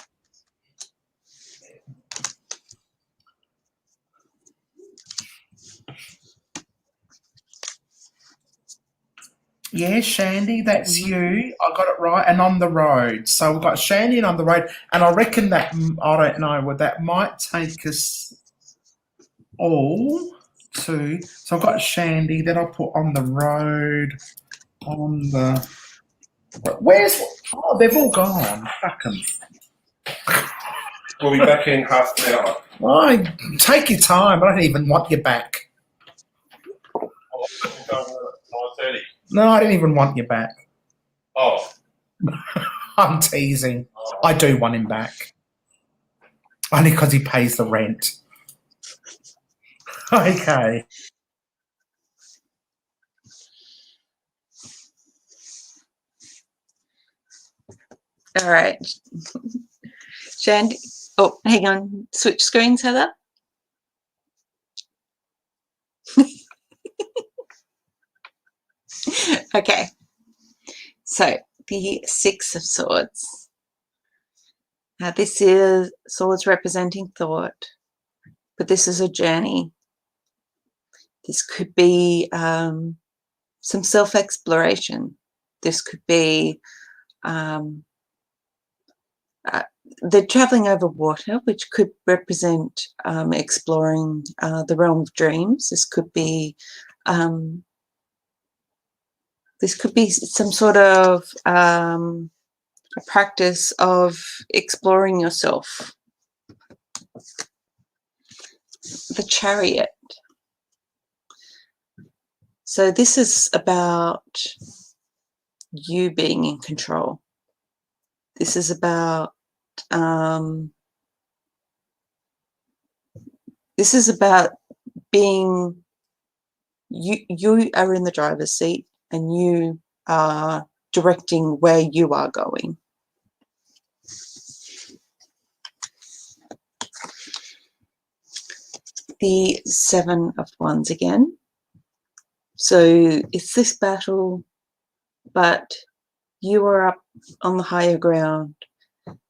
Yeah, Shandy, that's you. I got it right. And on the road. So we've got Shandy and on the road. And I reckon that, I don't know, well, that might take us all to, so I've got Shandy, then I'll put on the road, on the, where's, oh, they've all gone. Fuck 'em. We'll be back in half an hour. Oh, take your time. I don't even want you back. We'll go at 9:30. No, I didn't even want you back. Oh. I'm teasing. I do want him back. Only because he pays the rent. Okay. All right. Shandy. Oh, hang on. Switch screens, Heather. Okay. So the Six of Swords. Now this is swords representing thought, but this is a journey. This could be some self-exploration. This could be they're traveling over water, which could represent exploring the realm of dreams. This could be some sort of a practice of exploring yourself. The Chariot. So this is about you being in control. This is about being you are in the driver's seat and you are directing where you are going. The Seven of Wands again. So it's this battle, but you are up on the higher ground.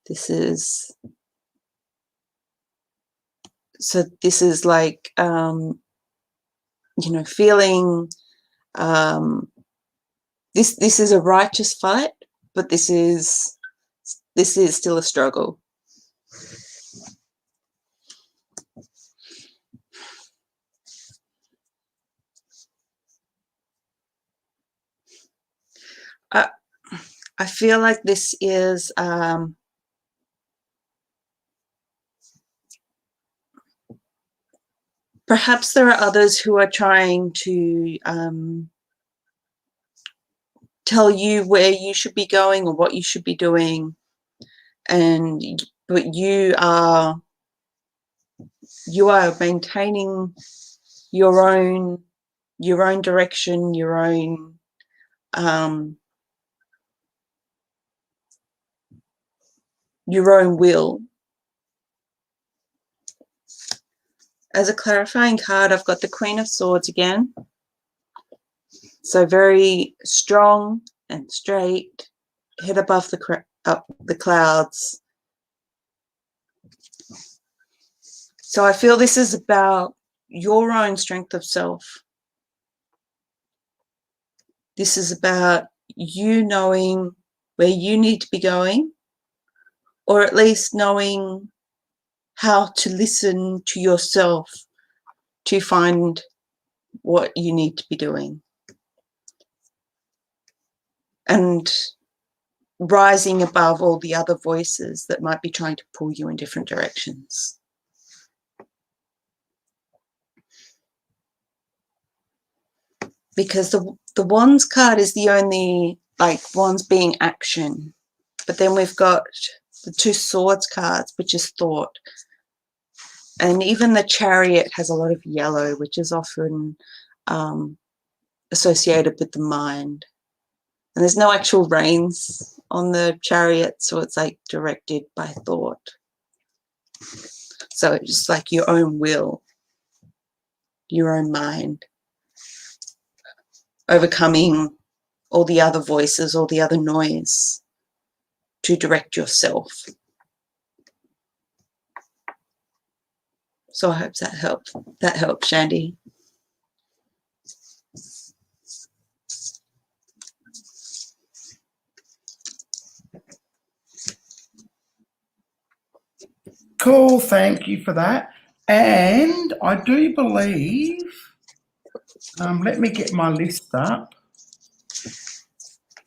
This is like you know, feeling this is a righteous fight, but this is still a struggle. I feel like this is perhaps there are others who are trying to tell you where you should be going or what you should be doing, but you are maintaining your own direction, your own will. As a clarifying card, I've got the Queen of Swords again. So very strong and straight, head above the clouds. So I feel this is about your own strength of self. This is about you knowing where you need to be going, or at least knowing how to listen to yourself to find what you need to be doing. And rising above all the other voices that might be trying to pull you in different directions. Because the Wands card is the only, like, Wands being action. But then we've got the Two Swords cards, which is thought. And even the Chariot has a lot of yellow, which is often associated with the mind. And there's no actual reins on the Chariot, so it's like directed by thought. So it's just like your own will, your own mind, overcoming all the other voices, all the other noise to direct yourself. So I hope that helped. That helped, Shandy. Cool, thank you for that. And I do believe, let me get my list up.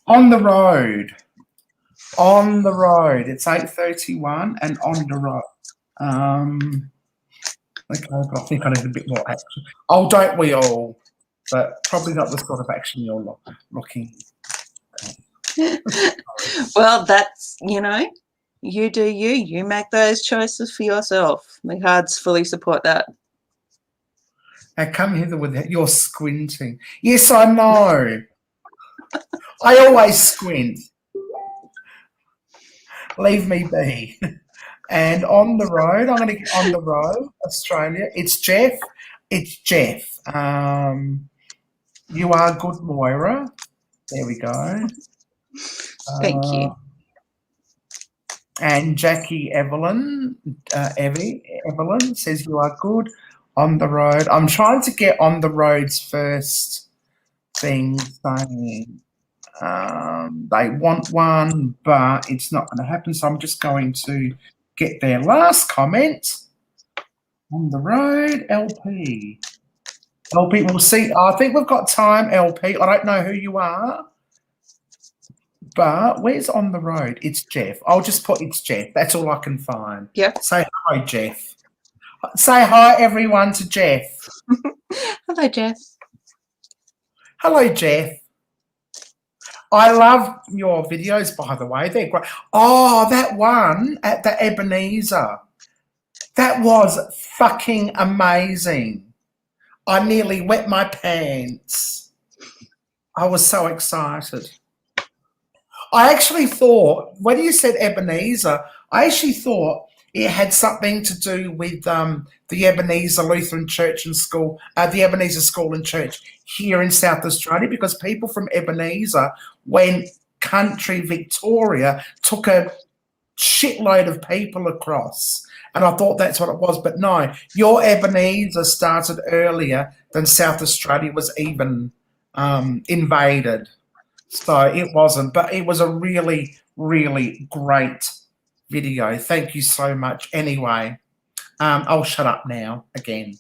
On the road. On the road. It's 8:31 and on the road. Okay, but I think I need a bit more action. Oh, don't we all? But probably not the sort of action you're looking. Well, that's, you know, you do you. You make those choices for yourself. My cards fully support that. Now come hither with that. You're squinting. Yes, I know. I always squint. Leave me be. And on the road, I'm going to get on the road, Australia. It's Jeff. It's Jeff. You are good, Moira. There we go. Thank you. And Jackie Evelyn says you are good on the road. I'm trying to get on the road's first thing saying they want one, but it's not going to happen. So I'm just going to get their last comment. On the road, LP. LP, we'll see. I think we've got time, LP. I don't know who you are. But where's on the road? It's Jeff. I'll just put it's Jeff. That's all I can find. Yep. Say hi, Jeff. Say hi, everyone, to Jeff. Hello, Jeff. Hello, Jeff. I love your videos, by the way. They're great. Oh, that one at the Ebenezer. That was fucking amazing. I nearly wet my pants. I was so excited. I actually thought, when you said Ebenezer, I actually thought it had something to do with the Ebenezer Lutheran Church and School, the Ebenezer School and Church here in South Australia, because people from Ebenezer, when country Victoria took a shitload of people across, and I thought that's what it was, but no, your Ebenezer started earlier than South Australia was even invaded. So it wasn't, but it was a really, really great video. Thank you so much. Anyway, I'll shut up now again.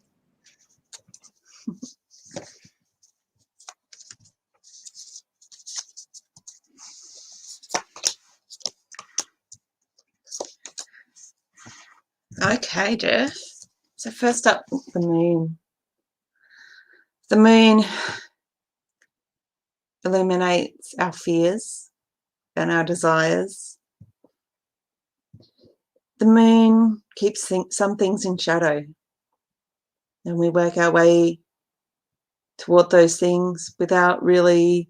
Okay, Jeff. So first up, the moon. The moon illuminates our fears and our desires. The moon keeps some things in shadow, and we work our way toward those things without really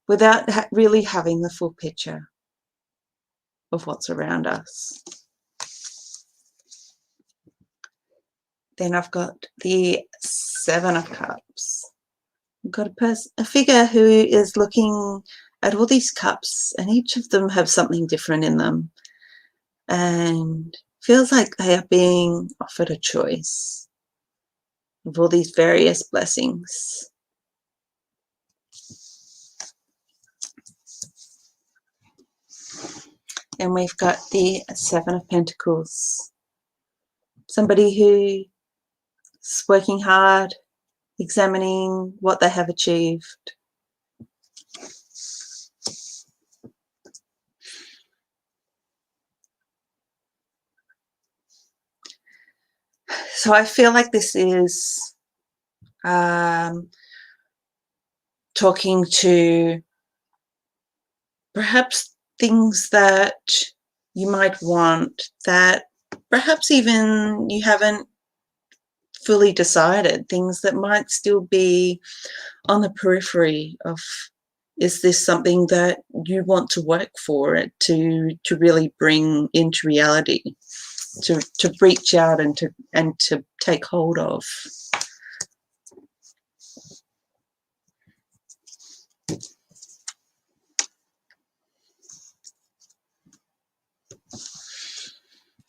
having the full picture of what's around us. Then I've got the Seven of Cups. I've got a figure who is looking at all these cups, and each of them have something different in them, and feels like they are being offered a choice of all these various blessings. And we've got the Seven of Pentacles. Somebody who is working hard, examining what they have achieved. So I feel like this is talking to perhaps things that you might want that perhaps even you haven't fully decided, things that might still be on the periphery of, is this something that you want to work for it to really bring into reality, to reach out and to take hold of.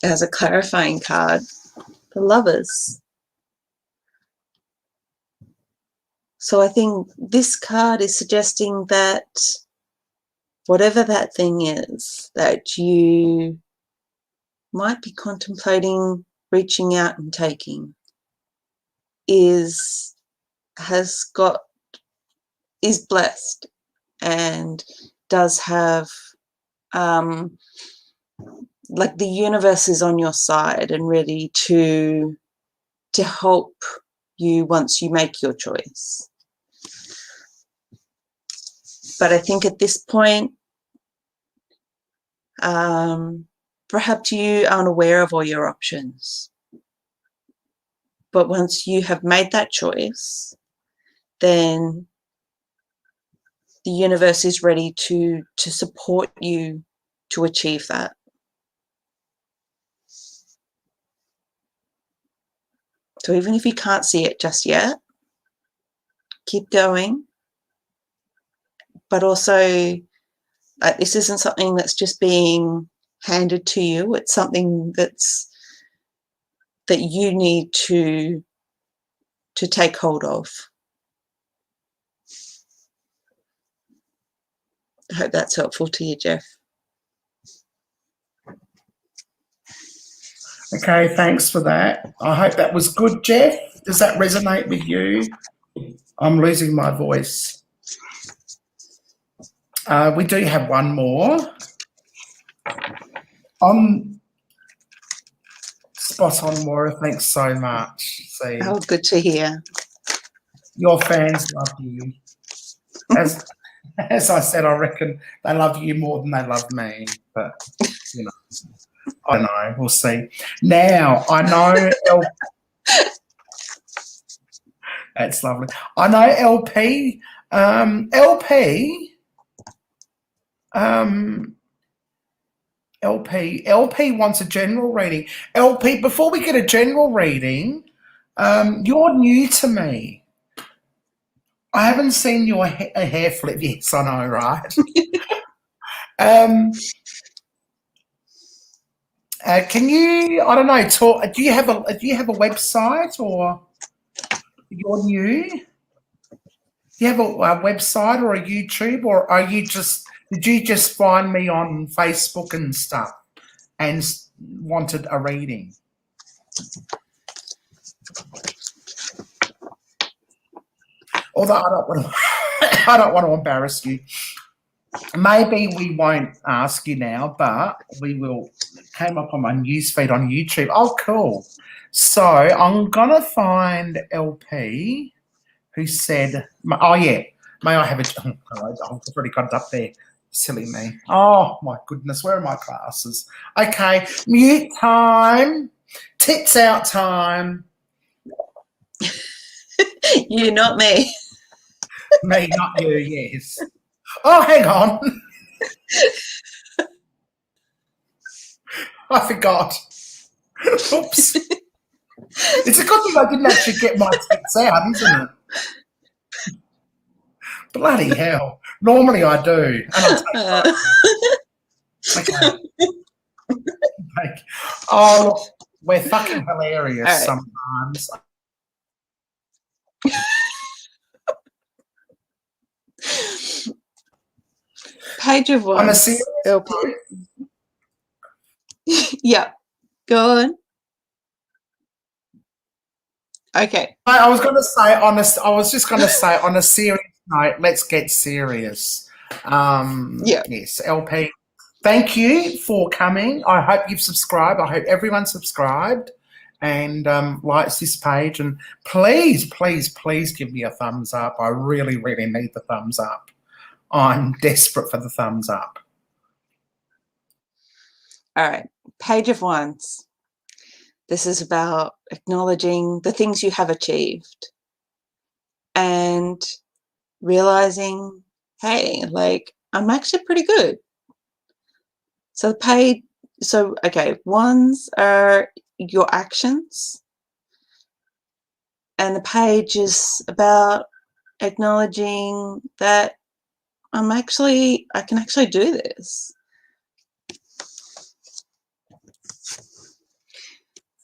As a clarifying card, the Lovers. So I think this card is suggesting that whatever that thing is that you might be contemplating reaching out and taking is blessed and does have like the universe is on your side and ready to help you once you make your choice. But I think at this point, perhaps you aren't aware of all your options. But once you have made that choice, then the universe is ready to support you to achieve that. So even if you can't see it just yet, keep going. But also, this isn't something that's just being handed to you. It's something that you need to take hold of. I hope that's helpful to you, Jeff. Okay, thanks for that. I hope that was good, Jeff. Does that resonate with you? I'm losing my voice. We do have one more. Spot on, Moira. Thanks so much. See, Oh, good to hear. your fans love you. As I said, I reckon they love you more than they love me. But, you know, I don't know. We'll see. Now, I know... That's lovely. I know LP... LP wants a general reading. LP, before we get a general reading, you're new to me. I haven't seen your hair flip. Yes, I know, right? Can you? I don't know. Talk. Do you have a website, or you're new? Do you have a website or a YouTube, or are you just? Did you just find me on Facebook and stuff and wanted a reading? Although I don't want to embarrass you. Maybe we won't ask you now, but we will. It came up on my newsfeed on YouTube. Oh, cool. So I'm going to find LP who said, oh, yeah, may I have a, I've already got it up there. Silly me. Oh, my goodness, where are my classes? Okay, mute time, tits out time. You, not me. Me, not you, yes. Oh, hang on. I forgot. Oops. It's a good thing I didn't actually get my tits out, isn't it? Bloody hell. Normally I do. And I take okay. Oh, look, we're fucking hilarious right. sometimes. Page of Wands. On a serious LP. note, Yeah, go on. Okay. I was just going to say on a serious note, let's get serious. Yeah. Yes, LP. Thank you for coming. I hope you've subscribed. I hope everyone subscribed and likes this page. And please, please, please give me a thumbs up. I really, really need the thumbs up. I'm desperate for the thumbs up. All right. Page of Wands. This is about acknowledging the things you have achieved and realizing, hey, like, I'm actually pretty good. So okay, ones are your actions, and the page is about acknowledging that I can actually do this.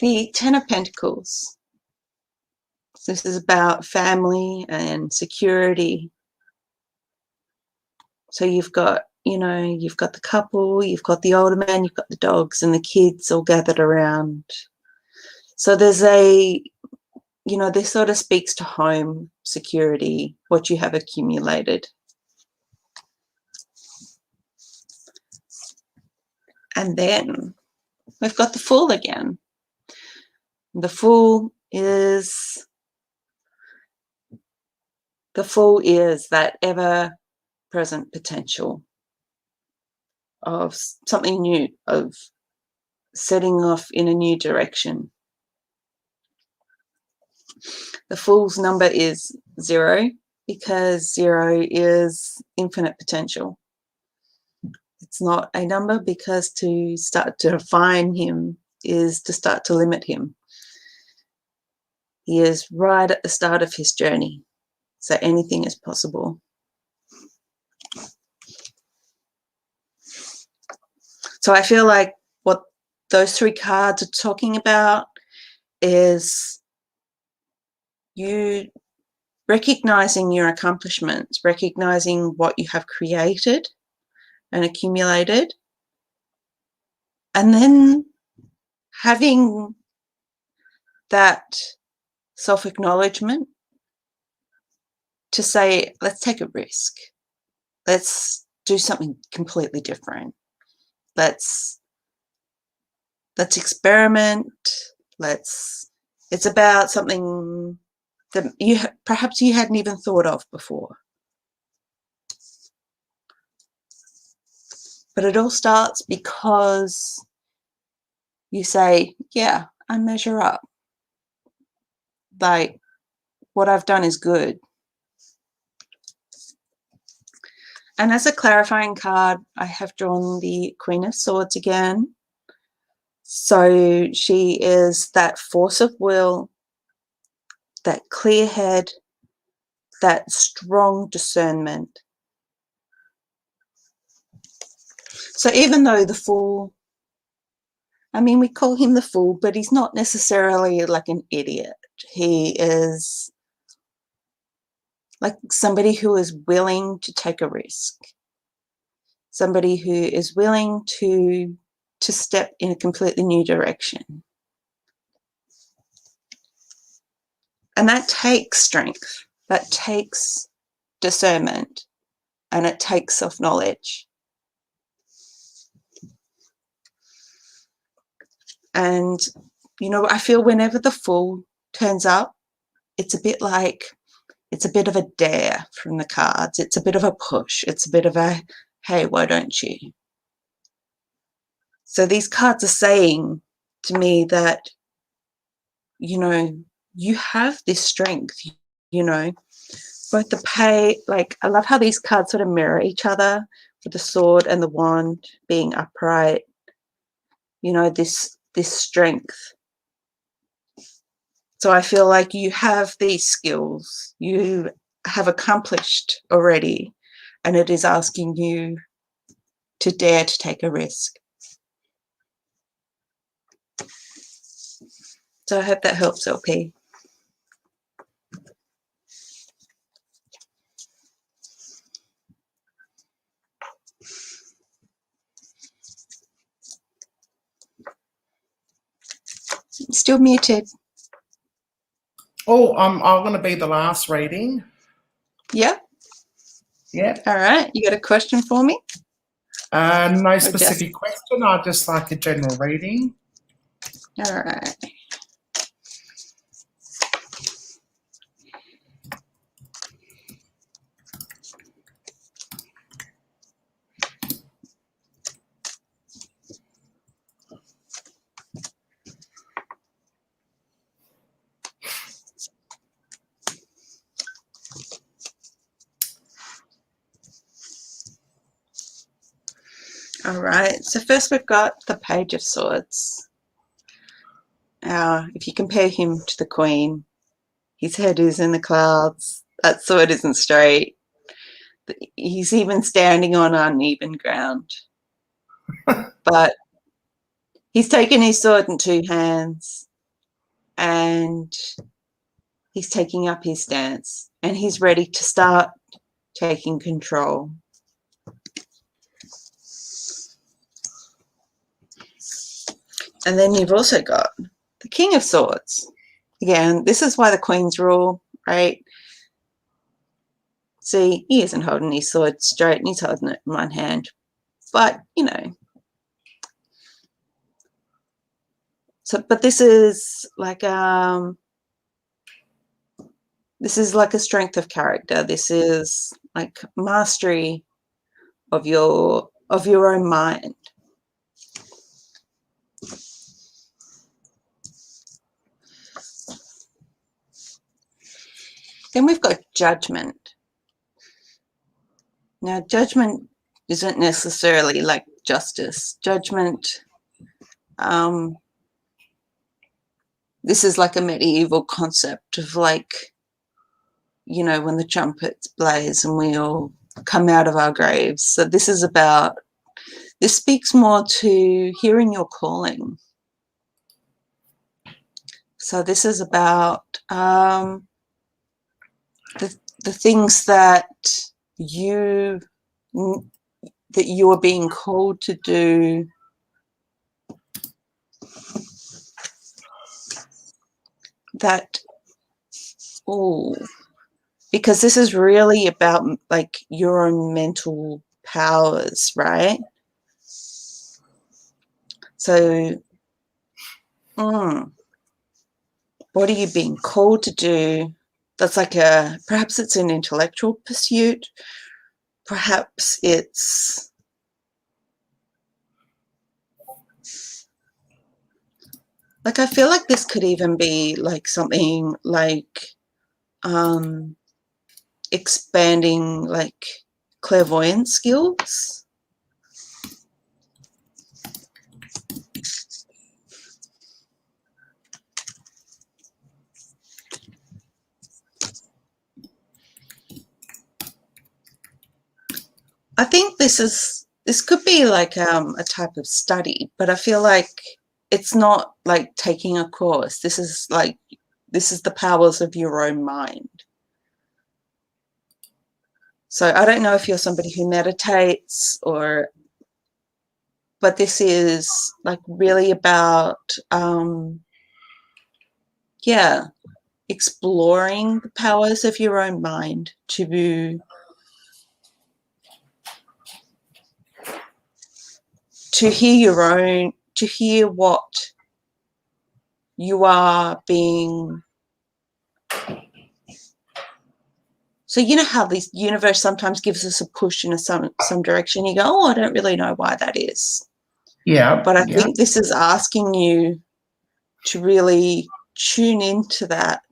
The Ten of Pentacles. This is about family and security. So you've got, you've got the couple, you've got the older man, you've got the dogs and the kids all gathered around. So there's this sort of speaks to home security, what you have accumulated. And then we've got the Fool again. The Fool is that ever-present potential of something new, of setting off in a new direction. The Fool's number is 0 because 0 is infinite potential. It's not a number because to start to define him is to start to limit him. He is right at the start of his journey, so anything is possible. So I feel like what those 3 cards are talking about is you recognizing your accomplishments, recognizing what you have created and accumulated, and then having that self-acknowledgement to say, let's take a risk. Let's do something completely different. Let's experiment. It's about something that perhaps you hadn't even thought of before. But it all starts because you say, yeah, I measure up. Like, what I've done is good. And as a clarifying card, I have drawn the Queen of Swords again. So she is that force of will, that clear head, that strong discernment. So even though the Fool, we call him the Fool, but he's not necessarily like an idiot. He is like somebody who is willing to take a risk, somebody who is willing to step in a completely new direction. And that takes strength, that takes discernment, and it takes self-knowledge. And, I feel whenever the Fool turns up, it's a bit of a dare from the cards. It's a bit of a push. It's a bit of a, hey, why don't you? So these cards are saying to me that, you have this strength, both the I love how these cards sort of mirror each other, with the sword and the wand being upright, this strength. So I feel like you have these skills, you have accomplished already, and it is asking you to dare to take a risk. So I hope that helps, LP. Still muted. Oh, I'm going to be the last reading. Yeah. Yeah. All right. You got a question for me? No specific question. I'd just like a general reading. All right. All right. So first we've got the Page of Swords. If you compare him to the Queen, his head is in the clouds. That sword isn't straight. He's even standing on uneven ground. But he's taken his sword in two hands and he's taking up his stance and he's ready to start taking control. And then you've also got the King of Swords. Again, this is why the Queen's rule, right? See, he isn't holding his sword straight and he's holding it in one hand. But, you know. So, but this is like a strength of character. This is like mastery of your own mind. Then we've got judgment. Now, judgment isn't necessarily like justice. Judgment, this is like a medieval concept of like, you know, when the trumpets blaze and we all come out of our graves. So this speaks more to hearing your calling. So this is about the things that you are being called to do, because this is really about like your own mental powers, right? So what are you being called to do? That's like perhaps it's an intellectual pursuit. Perhaps it's like, I feel like this could even be like something like expanding like clairvoyance skills. I think this could be like a type of study, but I feel like it's not like taking a course. This is the powers of your own mind. So I don't know if you're somebody who meditates but this is like really about, exploring the powers of your own mind to hear what you are being. So you know how this universe sometimes gives us a push in some direction. You go, oh, I don't really know why that is. Yeah. But I think this is asking you to really tune into that,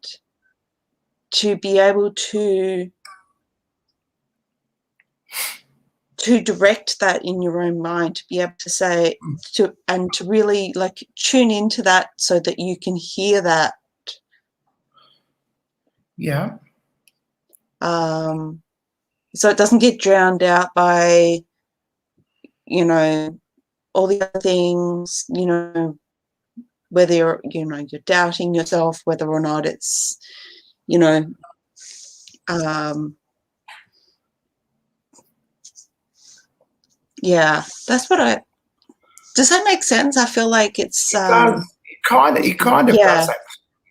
to be able to direct that in your own mind, to be able to say, to really like tune into that so that you can hear that. Yeah. So it doesn't get drowned out by, you know, all the other things, you know, whether you're doubting yourself, whether or not it's, you know, yeah, that's what does that make sense? I feel like it's it kind of yeah. does.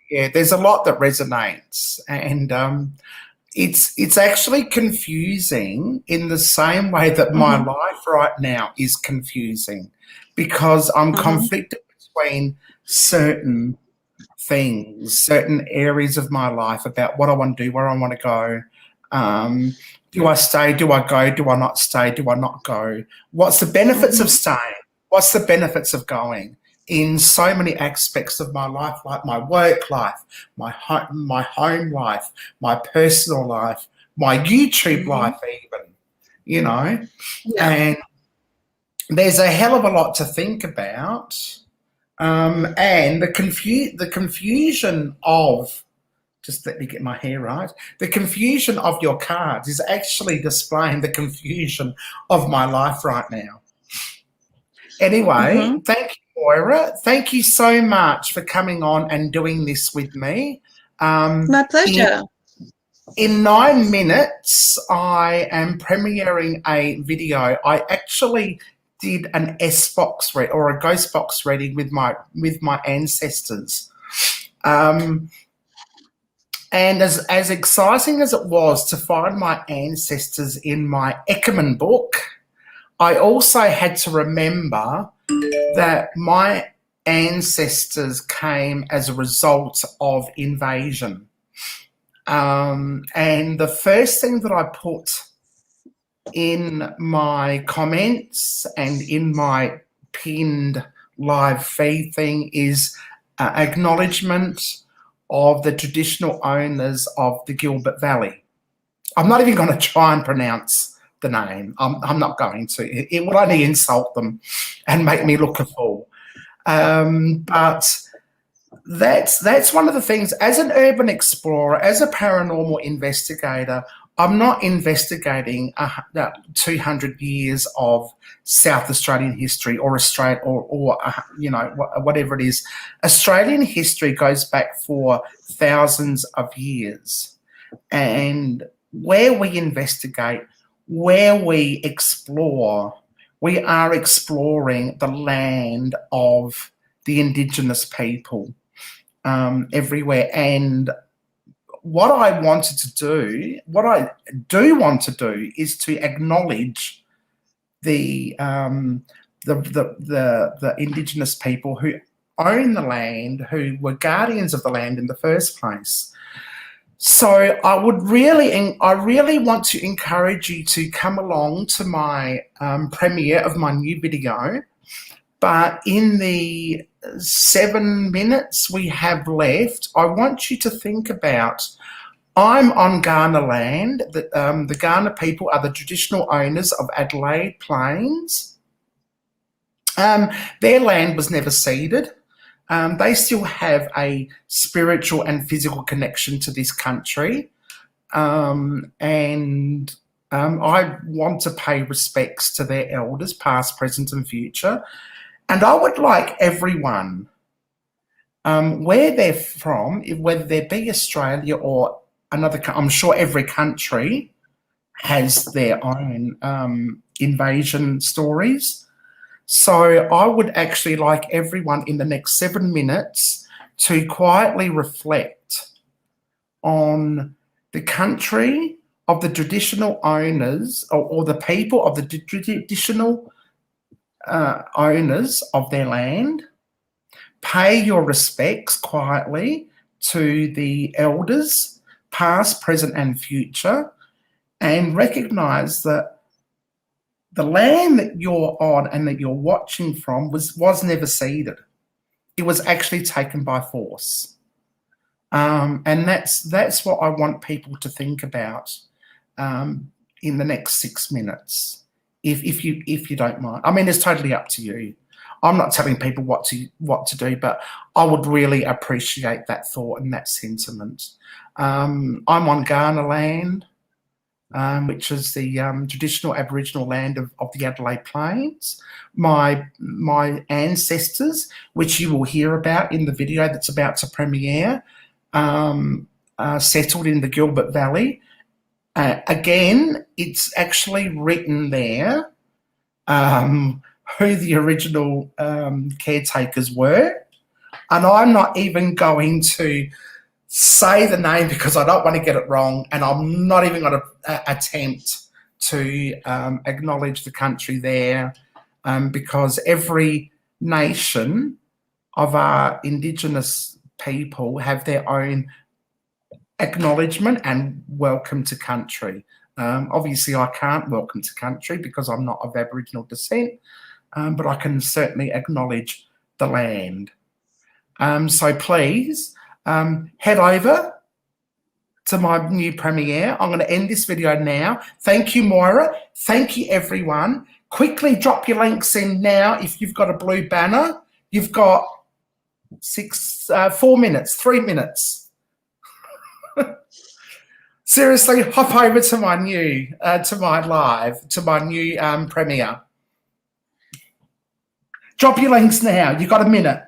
Yeah, there's a lot that resonates, and it's actually confusing in the same way that my life right now is confusing, because I'm conflicted between certain things, certain areas of my life about what I want to do, where I want to go. Do I stay? Do I go? Do I not stay? Do I not go? What's the benefits of staying? What's the benefits of going? In so many aspects of my life, like my work life, my home life, my personal life, my YouTube life even, you know. Yeah. And there's a hell of a lot to think about, and the confusion of, just let me get my hair right, the confusion of your cards is actually displaying the confusion of my life right now. Anyway, thank you, Moira. Thank you so much for coming on and doing this with me. My pleasure. In 9 minutes, I am premiering a video. I actually did an S-box read or a ghost box reading with my ancestors. And as exciting as it was to find my ancestors in my Eckermann book, I also had to remember that my ancestors came as a result of invasion. And the first thing that I put in my comments and in my pinned live feed thing is acknowledgement of the traditional owners of the Gilbert Valley. I'm not even going to try and pronounce the name. I'm not going to. It will only insult them and make me look a fool. But that's one of the things. As an urban explorer, as a paranormal investigator, I'm not investigating 200 years of South Australian history or Australia or you know, whatever it is. Australian history goes back for thousands of years, and where we investigate, where we explore, we are exploring the land of the Indigenous people everywhere. And what I wanted to do, what I do want to do, is to acknowledge the Indigenous people who own the land, who were guardians of the land in the first place. So I really want to encourage you to come along to my premiere of my new video. But in the 7 minutes we have left, I want you to think about, I'm on Kaurna land. The Kaurna people are the traditional owners of Adelaide Plains. Their land was never ceded. They still have a spiritual and physical connection to this country. And I want to pay respects to their elders, past, present and future. And I would like everyone, where they're from, whether they be Australia or another, I'm sure every country has their own invasion stories. So I would actually like everyone in the next 7 minutes to quietly reflect on the country of the traditional owners, or the people of the traditional owners of their land. Pay your respects quietly to the elders, past, present and future, and recognise that the land that you're on and that you're watching from was never ceded. It was actually taken by force. And that's what I want people to think about in the next 6 minutes, if you don't mind. I mean, it's totally up to you. I'm not telling people what to do, but I would really appreciate that thought and that sentiment. I'm on Kaurna land, which is the traditional Aboriginal land of the Adelaide Plains. My ancestors, which you will hear about in the video that's about to premiere, settled in the Gilbert Valley. Again, it's actually written there who the original caretakers were. And I'm not even going to say the name because I don't want to get it wrong, and I'm not even going to attempt to acknowledge the country there, because every nation of our Indigenous people have their own acknowledgement and welcome to country. Obviously, I can't welcome to country because I'm not of Aboriginal descent, but I can certainly acknowledge the land. So please, head over to my new premiere. I'm going to end this video now. Thank you, Moira. Thank you, everyone. Quickly drop your links in now. If you've got a blue banner, you've got 4 minutes, 3 minutes. Seriously, hop over to my new, to my new premiere. Drop your links now. You've got a minute.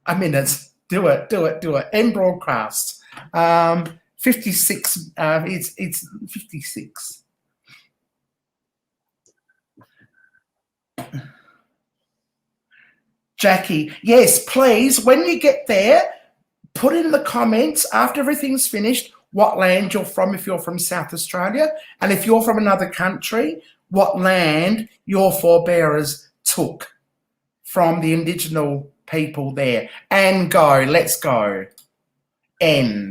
A minute. Do it. End broadcast. 56. It's 56. Jackie, yes, please, when you get there, put in the comments after everything's finished what land you're from if you're from South Australia, and if you're from another country, what land your forebearers took from the Indigenous people there. And go, let's go. End.